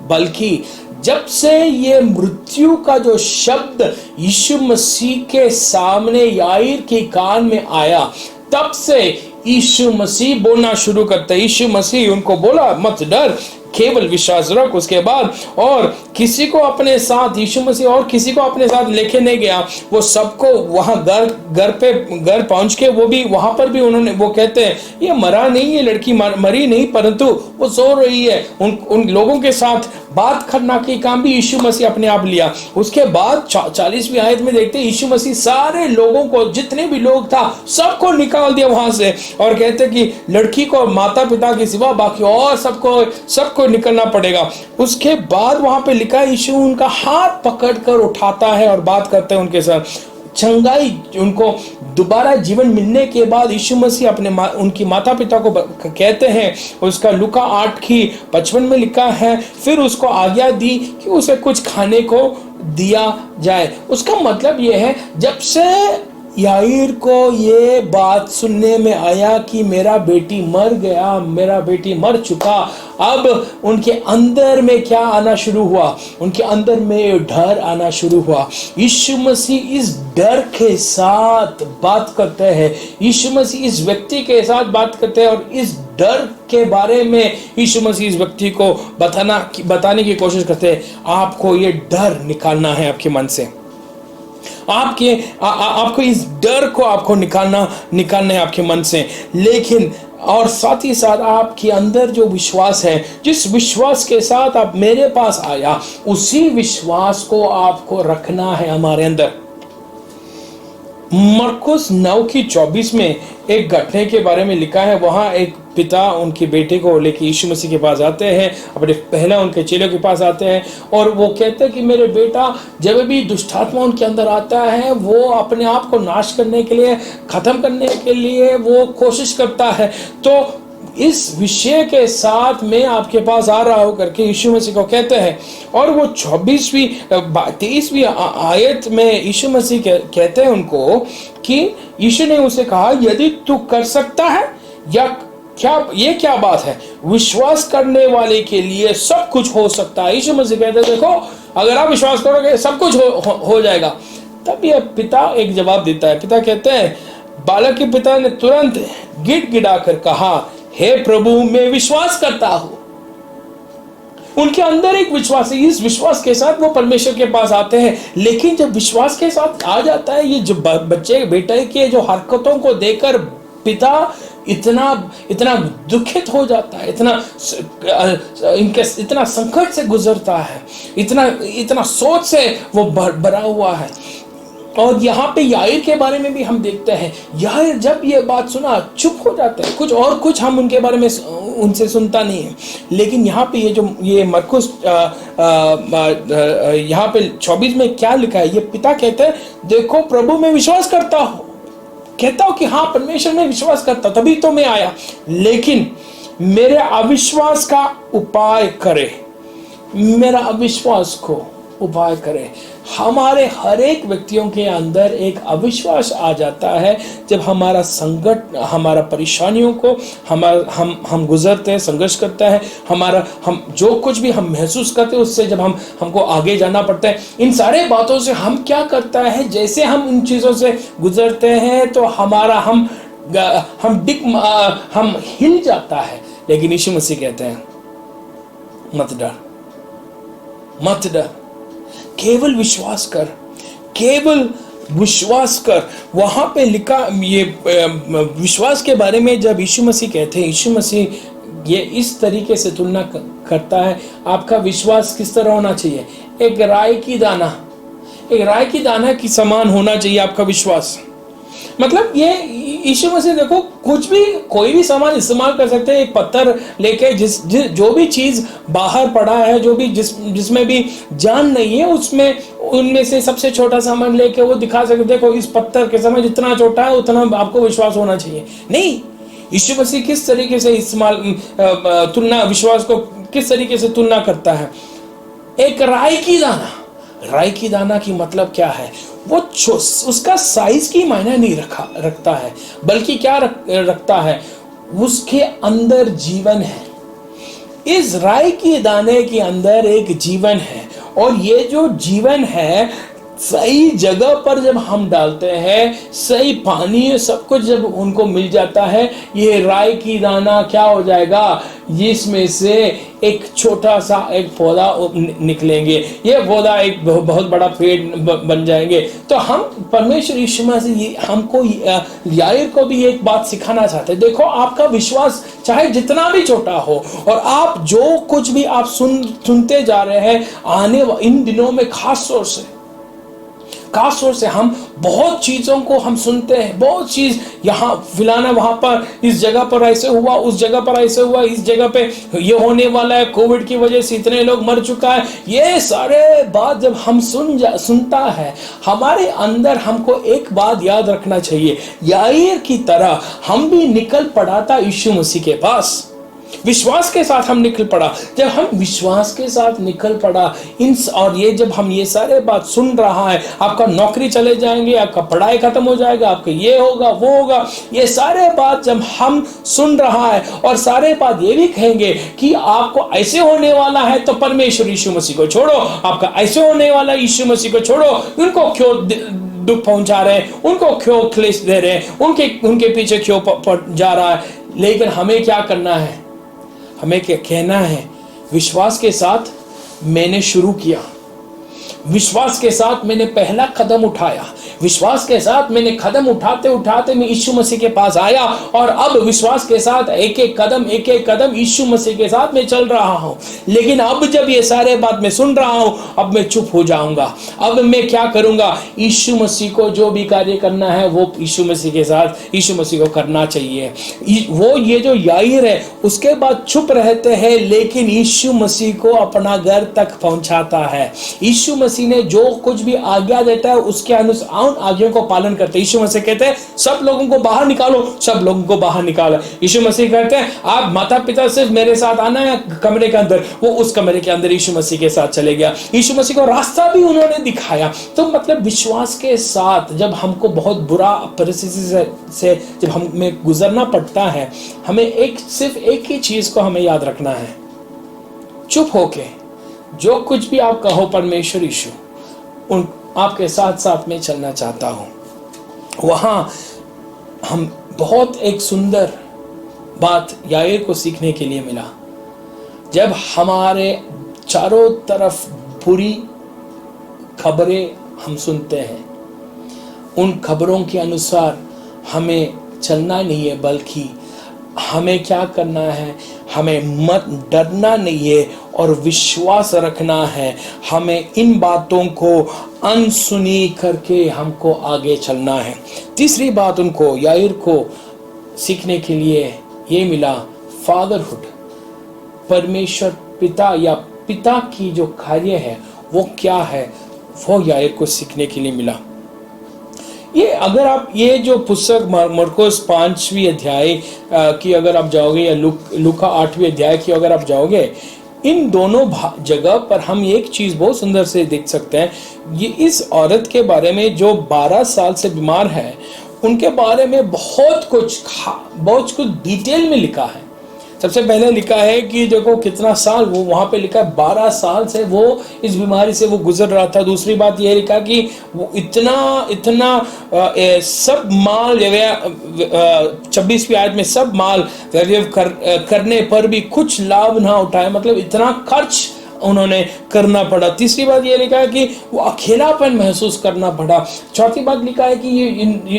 [SPEAKER 1] बल्कि जब से ये मृत्यु का जो शब्द यीशु मसीह के सामने याईर के कान में आया, तब से यीशु मसीह बोलना शुरू करता है। यीशु मसीह उनको बोला, मत डर, केवल विश्वास रख। उसके बाद और किसी को अपने साथ, यीशु मसीह और किसी को अपने साथ लेके नहीं गया, वो सबको वहां घर पहुंच के वो भी वहां पर भी उन्होंने, वो कहते हैं ये मरा नहीं, ये लड़की मरी नहीं, परंतु वो सो रही है। उन लोगों के साथ बात करना की काम भी यीशु मसीह अपने आप लिया। उसके बाद 40वीं आयत में देखते हैं यीशु मसीह सारे लोगों को, जितने भी लोग था, सबको निकाल दिया वहां से, और कहते कि लड़की को माता पिता के सिवा बाकी और सबको निकलना पड़ेगा। उसके बाद वहां पे लिखा है यीशु उनका हाथ पकड़कर उठाता है और बात करते हैं उनके साथ। चंगाई, उनको दोबारा जीवन मिलने के बाद यीशु मसीह उनकी माता पिता को कहते हैं, उसका लूका 8:55 में लिखा है, फिर उसको आज्ञा दी कि उसे कुछ खाने को दिया जाए। उसका मतलब यह है, जब से याईर को ये बात सुनने में आया कि मेरा बेटी मर गया, मेरा बेटी मर चुका, अब उनके अंदर में क्या आना शुरू हुआ? उनके अंदर में डर आना शुरू हुआ। यीशु मसीह इस डर के साथ बात करते हैं, यीशु मसीह इस व्यक्ति के साथ बात करते हैं, और इस डर के बारे में यीशु मसीह इस व्यक्ति को बताने की कोशिश करते हैं। आपको ये डर निकालना है आपके मन से, आपको इस डर को आपको निकालना है आपके मन से। लेकिन और साथ ही साथ आपके अंदर जो विश्वास है, जिस विश्वास के साथ आप मेरे पास आया, उसी विश्वास को आपको रखना है हमारे अंदर। मरकुस 9:24 में एक घटने के बारे में लिखा है। वहां एक पिता उनके बेटे को लेकर यीशु मसीह के पास आते हैं, अपने पहले उनके चेलों के पास आते हैं, और वो कहते हैं कि मेरे बेटा, जब भी दुष्टात्मा उनके अंदर आता है, वो अपने आप को नाश करने के लिए, खत्म करने के लिए वो कोशिश करता है। तो इस विषय के साथ मैं आपके पास आ रहा हूं करके यीशु मसीह को कहते हैं। और वो 23वीं आयत में यीशु मसीह कहते हैं उनको कि यीशु ने उसे कहा, यदि तू कर सकता है, या क्या बात है, विश्वास करने वाले के लिए सब कुछ हो सकता है। यीशु मसीह कहते हैं, देखो, अगर आप विश्वास करोगे सब कुछ हो जाएगा। तब यह पिता एक जवाब देता है। पिता कहते हैं, बालक के पिता ने तुरंत गिड़गिड़ा कर कहा, हे प्रभु, मैं विश्वास करता हूं। उनके अंदर एक विश्वास है, इस विश्वास के साथ वो परमेश्वर के पास आते हैं। लेकिन जब विश्वास के साथ आ जाता है, ये जो बेटे के जो हरकतों को देखकर पिता इतना दुखित हो जाता है, इतना संकट से गुजरता है, इतना सोच से वो भरा हुआ है। और यहाँ पे याईर के बारे में भी हम देखते हैं, याईर जब ये बात सुना चुप हो जाता है, कुछ हम उनके बारे में उनसे सुनता नहीं है। लेकिन यहाँ पे ये मरकुस यहाँ पे 24 में क्या लिखा है, ये पिता कहते हैं, देखो प्रभु, मैं विश्वास करता हूँ, कहता हूँ कि हाँ, परमेश्वर में विश्वास करता, तभी तो मैं आया, लेकिन मेरे अविश्वास का उपाय करे, मेरा अविश्वास को उपाय करे। हमारे हर एक व्यक्तियों के अंदर एक अविश्वास आ जाता है जब हमारा संकट, हमारा परेशानियों को हम गुजरते हैं, संघर्ष करता है, हम जो कुछ भी हम महसूस करते हैं उससे जब हमको आगे जाना पड़ता है, इन सारे बातों से हम क्या करता है, जैसे हम उन चीज़ों से गुजरते हैं तो हम हिल जाता है। लेकिन यीशु मसीह कहते हैं मत डर, मत डर, केवल विश्वास कर, केवल विश्वास कर। वहां पे लिखा, ये विश्वास के बारे में जब यीशु मसीह कहते हैं, यीशु मसीह ये इस तरीके से तुलना करता है, आपका विश्वास किस तरह होना चाहिए? एक राई की दाना की समान होना चाहिए आपका विश्वास। मतलब ये यीशु मसीह देखो, कोई भी सामान इस्तेमाल कर सकते हैं। एक पत्थर लेके जो भी चीज बाहर पड़ा है, जो भी जिसमें भी जान नहीं है, उनमें से सबसे छोटा सामान लेके वो दिखा सकते, देखो इस पत्थर के समय जितना छोटा है उतना आपको विश्वास होना चाहिए। नहीं, यीशु मसीह किस तरीके से विश्वास को किस तरीके से तुलना करता है? एक राई की दाना की मतलब क्या है? वो उसका साइज की मायने नहीं रखता है, बल्कि क्या रखता है? उसके अंदर जीवन है। इस राई के दाने के अंदर एक जीवन है, और ये जो जीवन है सही जगह पर जब हम डालते हैं, सही पानी सब कुछ जब उनको मिल जाता है, ये राई की दाना क्या हो जाएगा? जिसमें से एक छोटा सा एक पौधा निकलेंगे, ये पौधा एक बहुत बड़ा पेड़ बन जाएंगे। तो हम परमेश्वर यीशु मसीह हमको, याईर को भी एक बात सिखाना चाहते हैं। देखो, आपका विश्वास चाहे जितना भी छोटा हो, और आप जो कुछ भी आप सुनते जा रहे हैं, आने इन दिनों में खास तौर से हम बहुत चीजों को हम सुनते हैं, बहुत चीज यहाँ फिलाना, वहां पर इस जगह पर ऐसे हुआ, उस जगह पर ऐसे हुआ, इस जगह पे ये होने वाला है, कोविड की वजह से इतने लोग मर चुका है। ये सारे बात जब हम सुनता है, हमारे अंदर हमको एक बात याद रखना चाहिए, याईर की तरह हम भी निकल पड़ा था यीशु मसीह के पास। विश्वास के साथ हम निकल पड़ा। जब हम विश्वास के साथ निकल पड़ा, और ये जब हम ये सारे बात सुन रहा है, आपका नौकरी चले जाएंगे, आपका पढ़ाई खत्म हो जाएगा, आपका ये होगा वो होगा, ये सारे बात जब हम सुन रहा है, और सारे बात ये भी कहेंगे कि आपको ऐसे होने वाला है, तो परमेश्वर यीशु मसीह को छोड़ो, आपका ऐसे होने वाला यीशु मसीह को छोड़ो, उनको क्यों दुख पहुंचा रहे हैं, उनको क्यों क्लेश दे रहे हैं, उनके पीछे क्यों जा रहा है। लेकिन हमें क्या करना है? हमें क्या कहना है? विश्वास के साथ मैंने शुरू किया, विश्वास के साथ मैंने पहला कदम उठाया, विश्वास के साथ मैंने कदम उठाते उठाते मैं यीशु मसीह के पास आया, और अब विश्वास के साथ एक एक कदम यीशु मसीह के साथ मैं चल रहा हूं। लेकिन अब जब ये सारे बात मैं सुन रहा हूं, अब मैं चुप हो जाऊंगा। अब मैं क्या करूंगा? यीशु मसीह को जो भी कार्य करना है वो यीशु मसीह के साथ यीशु मसीह को करना चाहिए। वो ये जो याईर है उसके बाद चुप रहते हैं, लेकिन यीशु मसीह को अपना घर तक पहुंचाता है। यीशु मसीह ने जो कुछ भी आज्ञा देता है उसके अनुसार आज्ञाओं को पालन करते हैं। यीशु मसीह कहते हैं सब लोगों को बाहर निकालो, सब लोगों को बाहर निकालो। यीशु मसीह कहते हैं आप माता पिता सिर्फ मेरे साथ आना है कमरे के अंदर, वो उस कमरे के अंदर यीशु मसीह के साथ चले गया। यीशु मसीह को रास्ता भी उन्होंने दिखाया। तो मतलब विश्वास के साथ जब हमको बहुत बुरा परिस्थिति से जब हमें गुजरना पड़ता है, हमें सिर्फ एक ही चीज को हमें याद रखना है, चुप होके जो कुछ भी आप कहो, परमेश्वर यीशु उन आपके साथ साथ में चलना चाहता हूं। वहां हम बहुत एक सुंदर बात याईर को सीखने के लिए मिला। जब हमारे चारों तरफ बुरी खबरें हम सुनते हैं, उन खबरों के अनुसार हमें चलना नहीं है, बल्कि हमें क्या करना है? हमें मत डरना नहीं है और विश्वास रखना है। हमें इन बातों को अनसुनी करके हमको आगे चलना है। तीसरी बात उनको याईर को सीखने के लिए ये मिला, फादरहुड, परमेश्वर पिता या पिता की जो कार्य है वो क्या है, वो याईर को सीखने के लिए मिला। ये अगर आप ये जो पुस्तक मरकुस 5वीं अध्याय की अगर आप जाओगे, या लूका 8वें अध्याय की अगर आप जाओगे, इन दोनों जगह पर हम एक चीज बहुत सुंदर से देख सकते हैं। ये इस औरत के बारे में जो 12 साल से बीमार है, उनके बारे में बहुत कुछ डिटेल में लिखा है। सबसे पहले लिखा है कि देखो कितना साल, वो वहां पे लिखा है 12 साल से वो इस बीमारी से वो गुजर रहा था। दूसरी बात ये लिखा कि वो इतना सब माल 26वीं आयत में सब माल करने पर भी कुछ लाभ ना उठाए, मतलब इतना खर्च उन्होंने करना पड़ा। तीसरी बात ये लिखा है कि वो अकेलापन महसूस करना पड़ा। चौथी बात लिखा है कि ये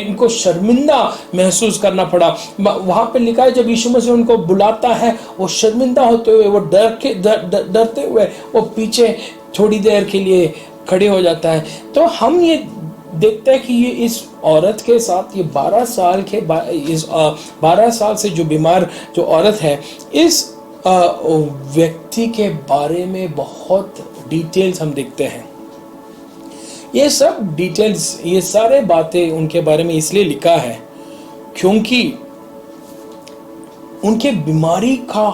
[SPEAKER 1] इनको शर्मिंदा महसूस करना पड़ा। वहां पे लिखा है जब यीशु मसीह उनको बुलाता है, वो शर्मिंदा होते हुए, वो डरते हुए वो पीछे थोड़ी देर के लिए खड़े हो जाता है। तो हम ये देखते हैं कि ये इस औरत के साथ ये 12 साल से जो बीमार जो औरत है, इस व्यक्ति के बारे में बहुत डिटेल्स हम देखते हैं। ये सब डिटेल्स, ये सारे बातें उनके बारे में इसलिए लिखा है क्योंकि उनके बीमारी का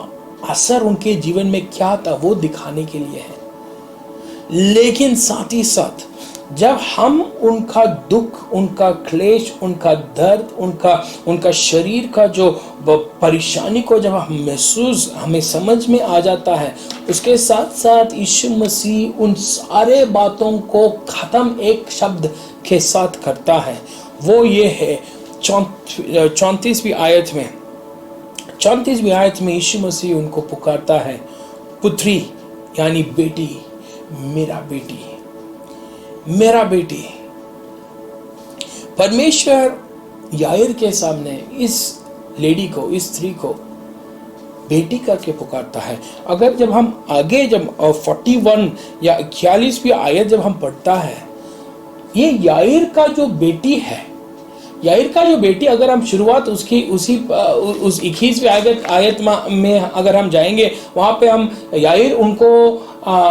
[SPEAKER 1] असर उनके जीवन में क्या था वो दिखाने के लिए है। लेकिन साथ ही साथ जब हम उनका दुख, उनका क्लेश, उनका दर्द, उनका शरीर का जो परेशानी को जब हमें समझ में आ जाता है, उसके साथ साथ यीशु मसीह उन सारे बातों को खत्म एक शब्द के साथ करता है। वो ये है 34वीं आयत में। 34वीं आयत में यीशु मसीह उनको पुकारता है, पुत्री यानी बेटी, मेरा बेटी, मेरा बेटी। परमेश्वर याईर के सामने इस लेडी को, इस स्त्री को बेटी करके पुकारता है। अगर जब हम आगे जब 41 या 41वीं आयत जब हम पढ़ता है, ये याईर का जो बेटी है, याईर का जो बेटी, अगर हम शुरुआत उसकी उस 21वीं आयत में अगर हम जाएंगे, वहां पे हम याईर उनको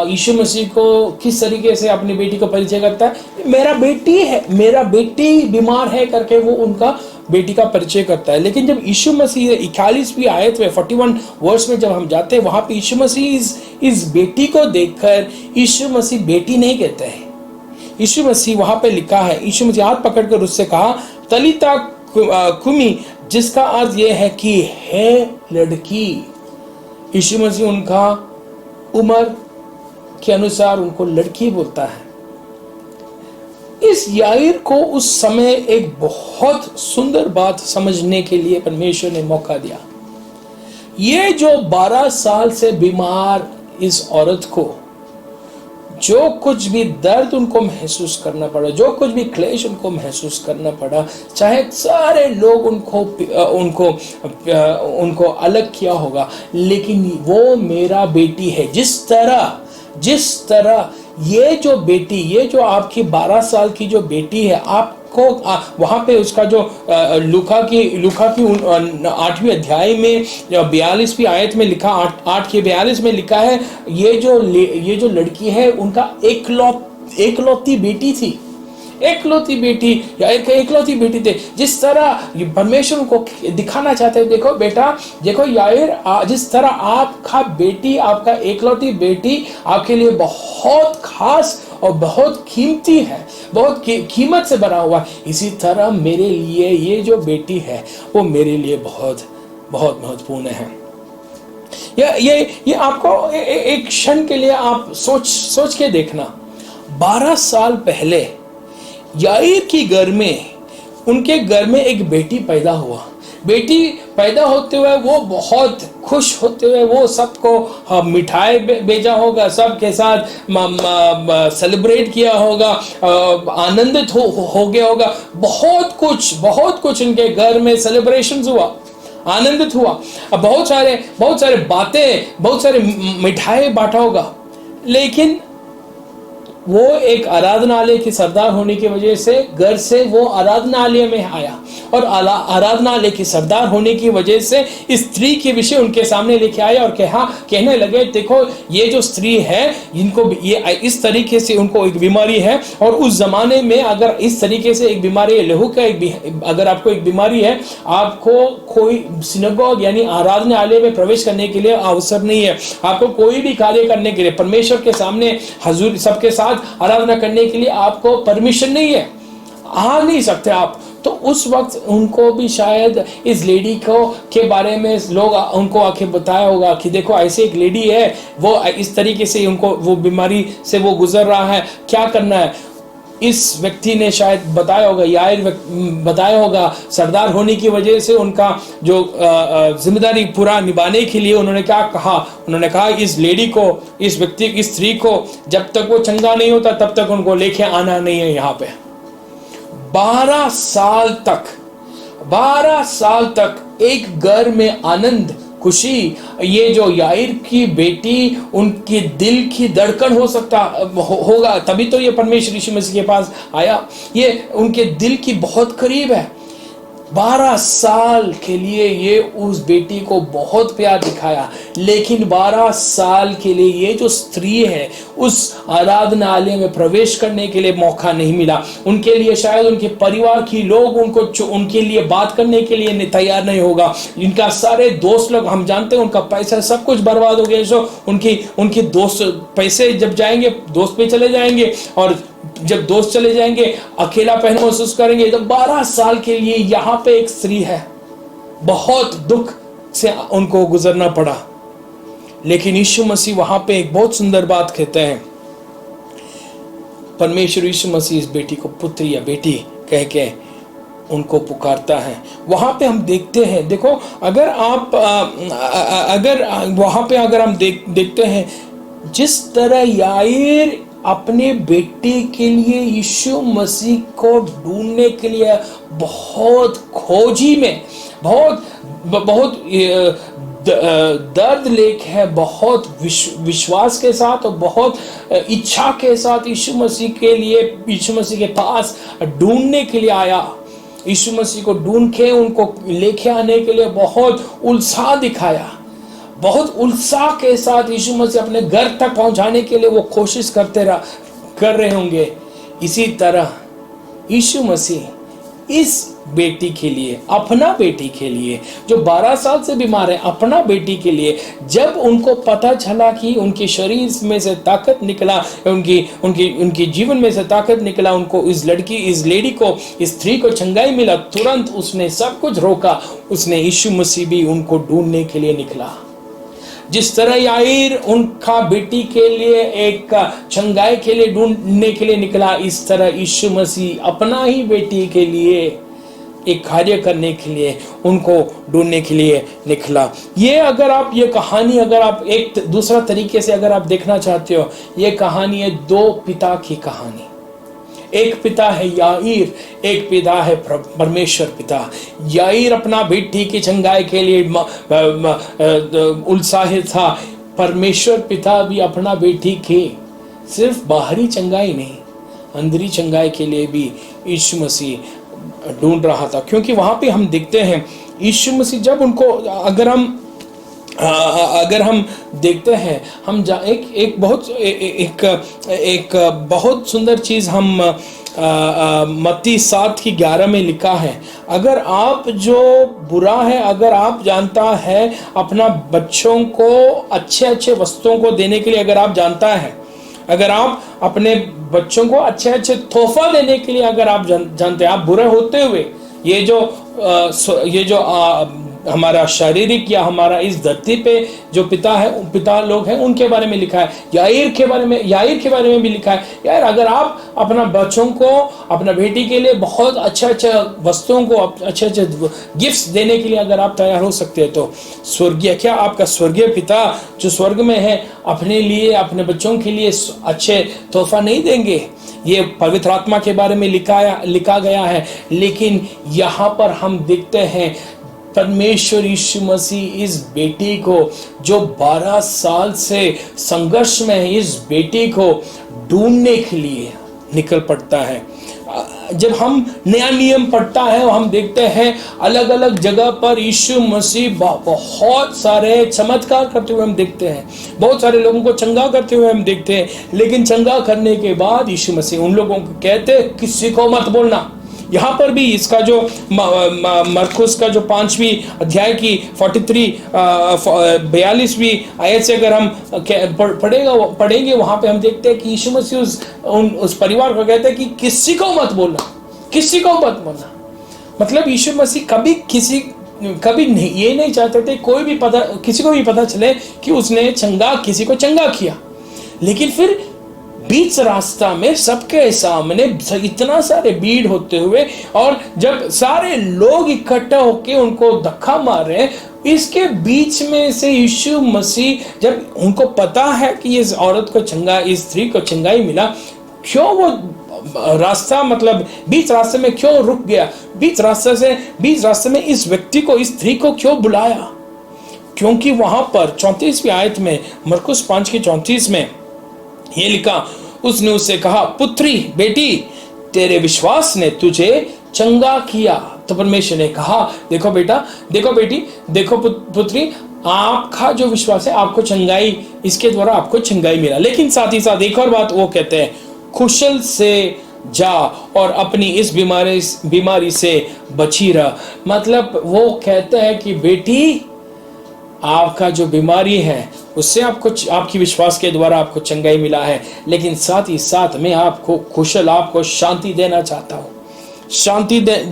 [SPEAKER 1] यीशु मसीह को किस तरीके से अपनी बेटी को परिचय करता है, मेरा बेटी है, मेरा बेटी बीमार है करके वो उनका बेटी का परिचय करता है। लेकिन जब यीशु मसीह 41वीं आयत में 41 वर्स में जब हम जाते हैं, वहां पे यीशु मसीह इस बेटी को देखकर यीशु मसीह बेटी नहीं कहते हैं। यीशु मसीह वहां पे लिखा है, यीशु मसीह हाथ पकड़कर उससे कहा तलिता कुमी, जिसका अर्थ यह है कि है लड़की। यीशु मसीह उनका उम्र के अनुसार उनको लड़की बोलता है। इस याईर को उस समय एक बहुत सुंदर बात समझने के लिए परमेश्वर ने मौका दिया। ये जो 12 साल से बीमार इस औरत को जो कुछ भी दर्द उनको महसूस करना पड़ा, जो कुछ भी क्लेश उनको महसूस करना पड़ा, चाहे सारे लोग उनको अलग किया होगा, लेकिन वो मेरा बेटी है। जिस तरह ये जो बेटी, ये जो आपकी 12 साल की जो बेटी है, आपको वहां पे उसका जो लूका की 8वीं अध्याय में 42वीं आयत में लिखा, 8 के 42 में लिखा है, ये जो लड़की है उनका एकलौती बेटी थी, एकलौती बेटी या एकलौती बेटी थे। जिस तरह परमेश्वर को दिखाना चाहते हैं, देखो बेटा, देखो याईर, जिस तरह आपका बेटी, आपका एकलौती बेटी आपके लिए बहुत खास और बहुत कीमती है, बहुत कीमत से भरा हुआ है, इसी तरह मेरे लिए ये जो बेटी है वो मेरे लिए बहुत बहुत महत्वपूर्ण है। ये आपको एक क्षण के लिए आप सोच के देखना, 12 साल पहले याईर की घर में, उनके घर में एक बेटी पैदा हुआ। बेटी पैदा होते हुए वो बहुत खुश होते हुए वो सबको मिठाई भेजा होगा, सबके साथ सेलिब्रेट किया होगा, आनंदित हो गया होगा, बहुत कुछ उनके घर में सेलिब्रेशंस हुआ, आनंदित हुआ, बहुत सारे बातें, बहुत सारे मिठाई बांटा होगा। लेकिन वो एक आराधनालय के सरदार होने की वजह से घर से वो आराधनालय में आया और आराधनालय के सरदार होने की वजह से इस स्त्री के विषय उनके सामने लेके आया और कहने लगे, देखो ये जो स्त्री है इनको ये इस तरीके से उनको एक बीमारी है। और उस जमाने में अगर इस तरीके से एक बीमारी है, लहू का अगर आपको एक बीमारी है, आपको कोई सिनेगोग यानी आराधनालय में प्रवेश करने के लिए अवसर नहीं है। आपको कोई भी कार्य करने के लिए, परमेश्वर के सामने हजूर सबके साथ आराधना करने के लिए आपको परमिशन नहीं है, आ नहीं सकते आप। तो उस वक्त उनको भी शायद इस लेडी को के बारे में लोग उनको आके बताया होगा कि देखो ऐसे एक लेडी है, वो इस तरीके से उनको वो बीमारी से वो गुजर रहा है, क्या करना है। इस व्यक्ति ने शायद बताया होगा, यायर बताया होगा, सरदार होने की वजह से उनका जो जिम्मेदारी पूरा निभाने के लिए उन्होंने क्या कहा, उन्होंने कहा इस लेडी को, इस व्यक्ति, इस स्त्री को जब तक वो चंगा नहीं होता तब तक उनको लेके आना नहीं है यहाँ पे। 12 साल तक एक घर में आनंद, खुशी, ये जो याईर की बेटी, उनके दिल की धड़कन हो सकता होगा, तभी तो ये परमेश्वर यीशु मसीह के पास आया। ये उनके दिल की बहुत करीब है। 12 साल के लिए ये उस बेटी को बहुत प्यार दिखाया, लेकिन 12 साल के लिए ये जो स्त्री है उस आराधनालय में प्रवेश करने के लिए मौका नहीं मिला। उनके लिए शायद उनके परिवार की लोग उनके लिए बात करने के लिए तैयार नहीं होगा। इनका सारे दोस्त लोग, हम जानते हैं उनका पैसा सब कुछ बर्बाद हो गया। जो उनके दोस्त पैसे जब जाएंगे, दोस्त भी चले जाएंगे, और जब दोस्त चले जाएंगे अकेलापन महसूस करेंगे। तो 12 साल के लिए यहाँ पे एक स्त्री है, बहुत दुख से उनको गुजरना पड़ा। लेकिन यीशु मसीह वहां पे एक बहुत सुंदर बात कहते हैं। परमेश्वर यीशु मसीह इस बेटी को पुत्र या बेटी कह के उनको पुकारता है। वहां पे हम देखते हैं, देखो अगर हम देखते हैं जिस तरह याईर अपने बेटे के लिए यीशु मसीह को ढूंढने के लिए बहुत खोजी में, बहुत दर्द लेके है, बहुत विश्वास के साथ और बहुत इच्छा के साथ यीशु मसीह के पास ढूंढने के लिए आया। यीशु मसीह को ढूंढ के उनको लेके आने के लिए बहुत उत्साह दिखाया, बहुत उत्साह के साथ यीशु मसीह अपने घर तक पहुंचाने के लिए वो कोशिश कर रहे होंगे। इसी तरह यीशु मसीह इस बेटी के लिए, अपना बेटी के लिए जो 12 साल से बीमार है, अपना बेटी के लिए जब उनको पता चला कि उनके शरीर में से ताकत निकला, उनके जीवन में से ताकत निकला, उनको इस लेडी को, इस स्त्री को चंगाई मिला, तुरंत उसने सब कुछ रोका। उसने यीशु मसीह भी उनको ढूंढने के लिए निकला। जिस तरह याईर उनका बेटी के लिए एक चंगाई के लिए ढूंढने के लिए निकला, इस तरह यीशु मसीह अपना ही बेटी के लिए एक कार्य करने के लिए उनको ढूंढने के लिए निकला। ये कहानी अगर आप एक दूसरा तरीके से अगर आप देखना चाहते हो, ये कहानी है 2 पिता की कहानी। एक पिता है याईर, एक पिता है परमेश्वर पिता। याईर अपना बेटी की चंगाई के लिए उत्साहित था। परमेश्वर पिता भी अपना बेटी की सिर्फ बाहरी चंगाई नहीं, अंदरी चंगाई के लिए भी यीशु मसीह ढूंढ रहा था। क्योंकि वहां पे हम देखते हैं यीशु मसीह जब उनको अगर हम देखते हैं, हम एक बहुत सुंदर चीज हम मत्ती 7:11 में लिखा है, अगर आप जो बुरा है, अगर आप जानता है अपना बच्चों को अच्छे वस्तुओं को देने के लिए, अगर आप जानता है, अगर आप अपने बच्चों को अच्छे तोहफा देने के लिए अगर आप जानते हैं, आप बुरे होते हुए ये जो हमारा शारीरिक या हमारा इस धरती पे जो पिता लोग हैं उनके बारे में लिखा है। याईर के बारे में भी लिखा है। यार अगर आप अपना बच्चों को, अपना बेटी के लिए बहुत अच्छे वस्तुओं को, अच्छे गिफ्ट्स देने के लिए अगर आप तैयार हो सकते हैं, तो क्या आपका स्वर्गीय पिता जो स्वर्ग में है अपने लिए, अपने बच्चों के लिए अच्छे तोहफा नहीं देंगे? ये पवित्र आत्मा के बारे में लिखा गया है। लेकिन यहाँ पर हम देखते हैं परमेश्वर यीशु मसीह इस बेटी को जो 12 साल से संघर्ष में है, इस बेटी को ढूंढने के लिए निकल पड़ता है। जब हम नया नियम पढ़ता है और हम देखते हैं अलग अलग जगह पर यीशु मसीह बहुत सारे चमत्कार करते हुए हम देखते हैं, बहुत सारे लोगों को चंगा करते हुए हम देखते हैं। लेकिन चंगा करने के बाद यीशु मसीह उन लोगों को कहते हैं किसी को मत बोलना। यहाँ पर भी इसका जो मरकुस का जो 5वीं अध्याय की 42वीं आयत से अगर हम पढ़ेंगे वहां पे हम देखते हैं कि यीशु मसीह उस परिवार को कहते हैं कि किसी को मत बोलना, किसी को मत बोलना। मतलब यीशु मसीह कभी नहीं, ये नहीं चाहते थे किसी को भी पता चले कि उसने किसी को चंगा किया। लेकिन फिर बीच रास्ता में सबके सामने इतना सारे भीड़ होते हुए और जब सारे लोग इकट्ठा होकर उनको धक्का मार रहे हैं, इसके बीच में से यीशु मसीह जब उनको पता है कि इस औरत को इस स्त्री को चंगाई मिला, क्यों वो रास्ता मतलब बीच रास्ते में क्यों रुक गया, बीच रास्ते में इस व्यक्ति को, इस स्त्री को क्यों बुलाया? क्योंकि वहां पर 34वीं आयत में, मरकुस 5 की 34 में ये लिखा, उसने उससे कहा, पुत्री, बेटी, तेरे विश्वास ने तुझे चंगा किया। तो परमेश्वर ने कहा, देखो बेटा, देखो बेटी, देखो पुत्री, आपका जो विश्वास है आपको चंगाई, इसके द्वारा आपको चंगाई मिला। लेकिन साथ ही साथ एक और बात वो कहते हैं, कुशल से जा और अपनी इस बीमारी से बची रह। मतलब वो कहते हैं कि बेटी, आपका जो बीमारी है उससे आपकी विश्वास के द्वारा आपको चंगाई मिला है। लेकिन साथ ही साथ मैं आपको शांति देना चाहता हूँ,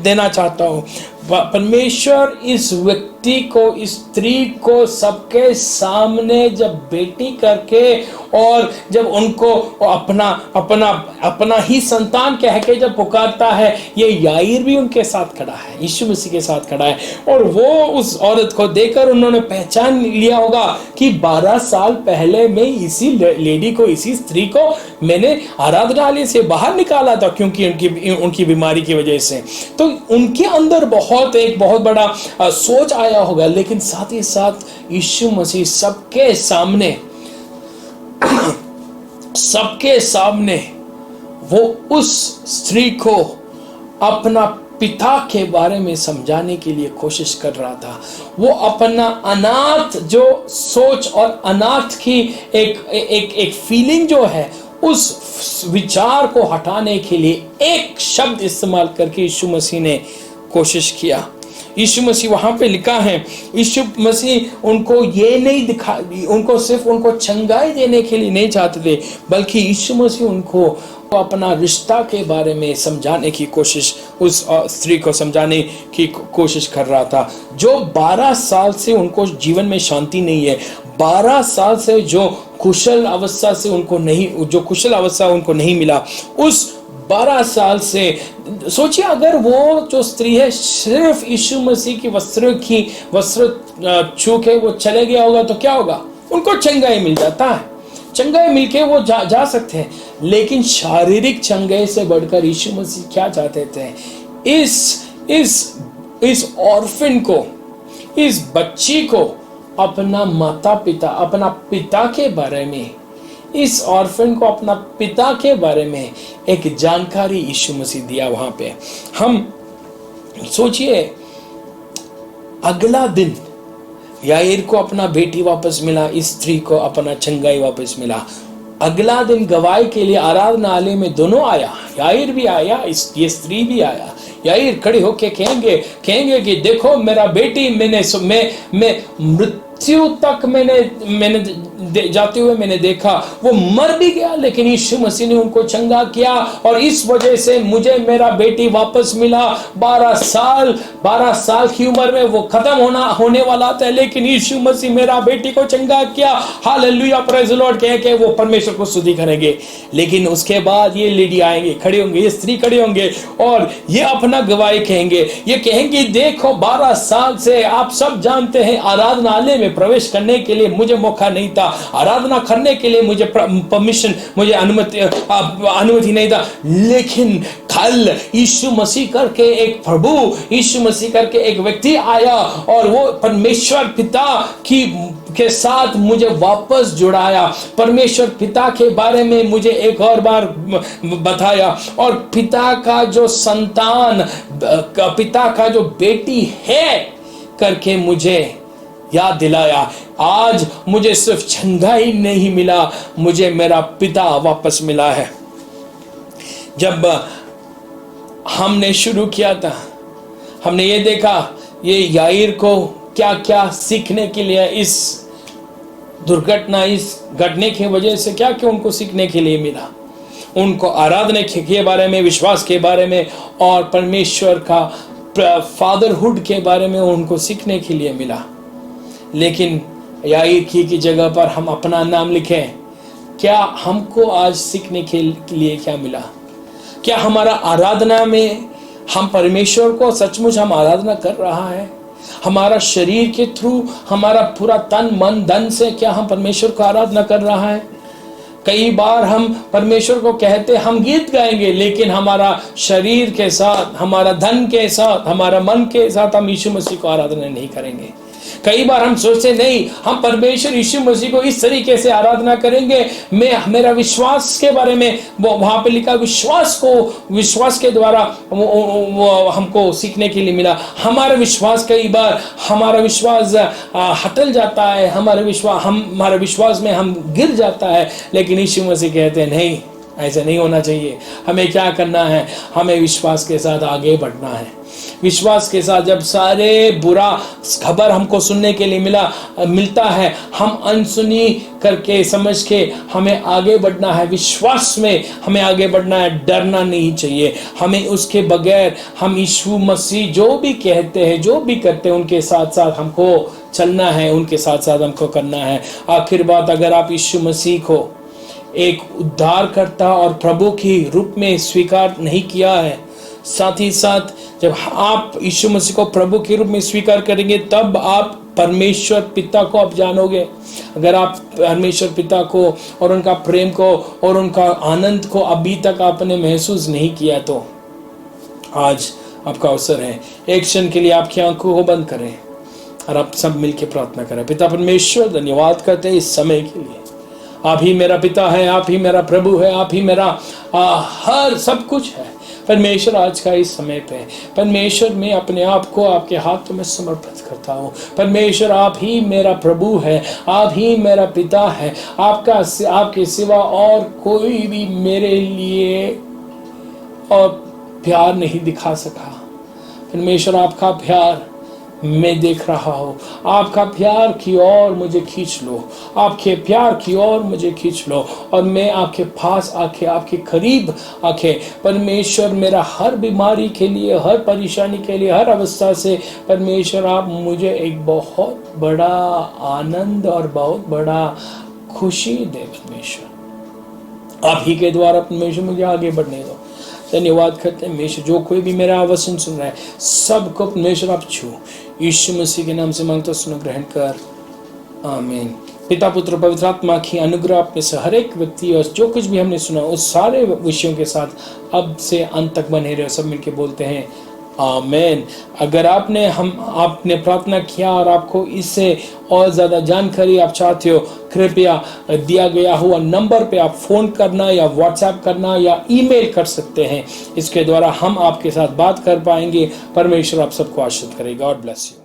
[SPEAKER 1] देना चाहता हूँ। परमेश्वर इस व्यक्ति को, इस स्त्री को सबके सामने जब बेटी करके और जब उनको अपना ही संतान कह के जब पुकारता है, ये याईर भी उनके साथ खड़ा है, यीशु मसीह के साथ खड़ा है। और वो उस औरत को देखकर उन्होंने पहचान लिया होगा कि 12 साल पहले मैं इसी लेडी को, इसी स्त्री को मैंने आराधनालय से बाहर निकाला था, क्योंकि उनकी बीमारी की वजह से। तो उनके अंदर एक बहुत बड़ा सोच आया होगा। लेकिन साथ ही साथ यीशु मसीह सबके सामने वो उस स्त्री को अपना पिता के बारे में समझाने के लिए कोशिश कर रहा था। वो अपना अनाथ जो सोच और अनाथ की एक फीलिंग जो है, उस विचार को हटाने के लिए एक शब्द इस्तेमाल करके यीशु मसीह ने कोशिश किया। यीशु मसीह वहां पे लिखा है, यीशु मसीह उनको ये नहीं उनको सिर्फ उनको चंगाई देने के लिए नहीं चाहते थे, बल्कि यीशु मसीह उनको अपना रिश्ता के बारे में समझाने की कोशिश, उस स्त्री को समझाने की कोशिश कर रहा था। जो 12 साल से उनको जीवन में शांति नहीं है, 12 साल से जो कुशल अवस्था उनको नहीं मिला, उस 12 साल से सोचिए, अगर वो जो स्त्री है सिर्फ यीशु मसीह की वस्त्र छू के वो चले गया होगा तो क्या होगा? उनको चंगाई मिल जाता है, चंगाई मिलके वो जा सकते हैं। लेकिन शारीरिक चंगाई से बढ़कर यीशु मसीह क्या चाहते थे? इस ऑर्फन को, इस बच्ची को अपना अपना पिता के बारे में, इस ऑर्फन को अपना पिता के बारे में एक जानकारी यीशु मसीह दिया वहां पे। हम सोचिए, अगला दिन याईर को अपना बेटी वापस मिला, इस स्त्री को अपना चंगाई वापस मिला। अगला दिन गवाही के लिए आराधनालय में दोनों आया, याईर भी आया, ये स्त्री भी आया। याईर खड़े होके कहेंगे कि देखो मेरा बेटी, मैं मृत्यु तक मैंने जाते हुए मैंने देखा, वो मर भी गया, लेकिन यीशु मसीह ने उनको चंगा किया और इस वजह से मुझे मेरा बेटी वापस मिला। 12 साल की उम्र में वो खत्म होने वाला था, लेकिन यीशु मसीह मेरा बेटी को चंगा किया। हालेलुया, प्रेज द लॉर्ड कह के वो परमेश्वर को स्तुति करेंगे। लेकिन उसके बाद ये लेडी आएंगे, खड़े होंगे, ये स्त्री खड़े होंगे और ये अपना गवाही कहेंगे। ये कहेंगे, देखो 12 साल से आप सब जानते हैं आराधनालय में प्रवेश करने के लिए मुझे मौका नहीं था, आराधना करने के लिए मुझे परमिशन, मुझे अनुमति नहीं था। लेकिन कल यीशु मसीह करके एक प्रभु, यीशु मसीह करके एक व्यक्ति आया और वो परमेश्वर पिता के साथ मुझे वापस जुड़ाया। परमेश्वर पिता के बारे में मुझे एक और बार बताया और पिता का जो संतान, पिता का जो बेटी है करके मुझे याद दिलाया। आज मुझे सिर्फ झंडा ही नहीं मिला, मुझे मेरा पिता वापस मिला है। जब हमने शुरू किया था, हमने ये देखा ये याईर को क्या क्या सीखने के लिए, इस दुर्घटना, इस घटने की वजह से क्या क्या उनको सीखने के लिए मिला। उनको आराधना के बारे में, विश्वास के बारे में और परमेश्वर का फादरहुड के बारे में उनको सीखने के लिए मिला। लेकिन याईर की जगह पर हम अपना नाम लिखें, क्या हमको आज सीखने के लिए क्या मिला? क्या हमारा आराधना में हम परमेश्वर को सचमुच हम आराधना कर रहा है? हमारा शरीर के थ्रू, हमारा पूरा तन मन धन से क्या हम परमेश्वर को आराधना कर रहा है? कई बार हम परमेश्वर को कहते हम गीत गाएंगे, लेकिन हमारा शरीर के साथ, हमारा धन के साथ, हमारा मन के साथ हम यीशु मसीह को आराधना नहीं करेंगे। कई बार हम सोचते नहीं, हम परमेश्वर यीशु मसीह को इस तरीके से आराधना करेंगे। मेरा विश्वास के बारे में वो वहां पे लिखा, विश्वास के द्वारा वो हमको सीखने के लिए मिला। हमारा विश्वास हटल जाता है, हमारे विश्वास में हम गिर जाता है। लेकिन यीशु मसीह कहते हैं नहीं, ऐसा नहीं होना चाहिए। हमें क्या करना है? हमें विश्वास के साथ आगे बढ़ना है। विश्वास के साथ जब सारे बुरा खबर हमको सुनने के लिए मिलता है, हम अनसुनी करके समझ के हमें आगे बढ़ना है। विश्वास में हमें आगे बढ़ना है, डरना नहीं चाहिए हमें। उसके बगैर हम यीशु मसीह जो भी कहते हैं, जो भी करते हैं, उनके साथ साथ हमको चलना है, उनके साथ साथ हमको करना है। आखिर बात, अगर आप यीशु मसीह को एक उद्धारकर्ता और प्रभु की रूप में स्वीकार नहीं किया है, साथ ही साथ जब आप यीशु मसीह को प्रभु के रूप में स्वीकार करेंगे, तब आप परमेश्वर पिता को आप जानोगे। अगर आप परमेश्वर पिता को और उनका प्रेम को और उनका आनंद को अभी तक आपने महसूस नहीं किया, तो आज आपका अवसर है। एक क्षण के लिए आपकी आंखों को बंद करें और आप सब मिलकर प्रार्थना करें। पिता परमेश्वर, धन्यवाद करते हैं इस समय के लिए। आप ही मेरा पिता है, आप ही मेरा प्रभु है, आप ही मेरा हर सब कुछ है। परमेश्वर, आज का इस समय पे परमेश्वर, मैं अपने आप को आपके हाथों में समर्पित करता हूँ। परमेश्वर, आप ही मेरा प्रभु है, आप ही मेरा पिता है। आपके सिवा और कोई भी मेरे लिए और प्यार नहीं दिखा सका। परमेश्वर, आपका प्यार मैं देख रहा हूँ। आपका प्यार की ओर मुझे खींच लो, आपके प्यार की ओर मुझे खींच लो और मैं आपके पास आके, आपके करीब आके, परमेश्वर, मेरा हर बीमारी के लिए, हर परेशानी के लिए, हर अवस्था से परमेश्वर, आप मुझे एक बहुत बड़ा आनंद और बहुत बड़ा खुशी दे। परमेश्वर, आप ही के द्वारा परमेश्वर मुझे आगे बढ़ने दो। धन्यवाद करते हैं परमेश्वर, जो कोई भी मेरा आवाज सुन रहा है, सबको परमेश्वर आप छू। यीशु मसीह के नाम से मांगता, सुनो, ग्रहण कर, आमीन। पिता, पुत्र, पवित्र आत्मा की अनुग्रह अपने से हर एक व्यक्ति और जो कुछ भी हमने सुना उस सारे विषयों के साथ अब से अंत तक बने रहे। सब मिलके बोलते हैं आमीन। अगर आपने प्रार्थना किया और आपको इससे और ज़्यादा जानकारी आप चाहते हो, कृपया दिया गया हुआ नंबर पे आप फ़ोन करना या व्हाट्सएप करना या ईमेल कर सकते हैं। इसके द्वारा हम आपके साथ बात कर पाएंगे। परमेश्वर आप सबको आशीर्वाद करेगा। God bless you.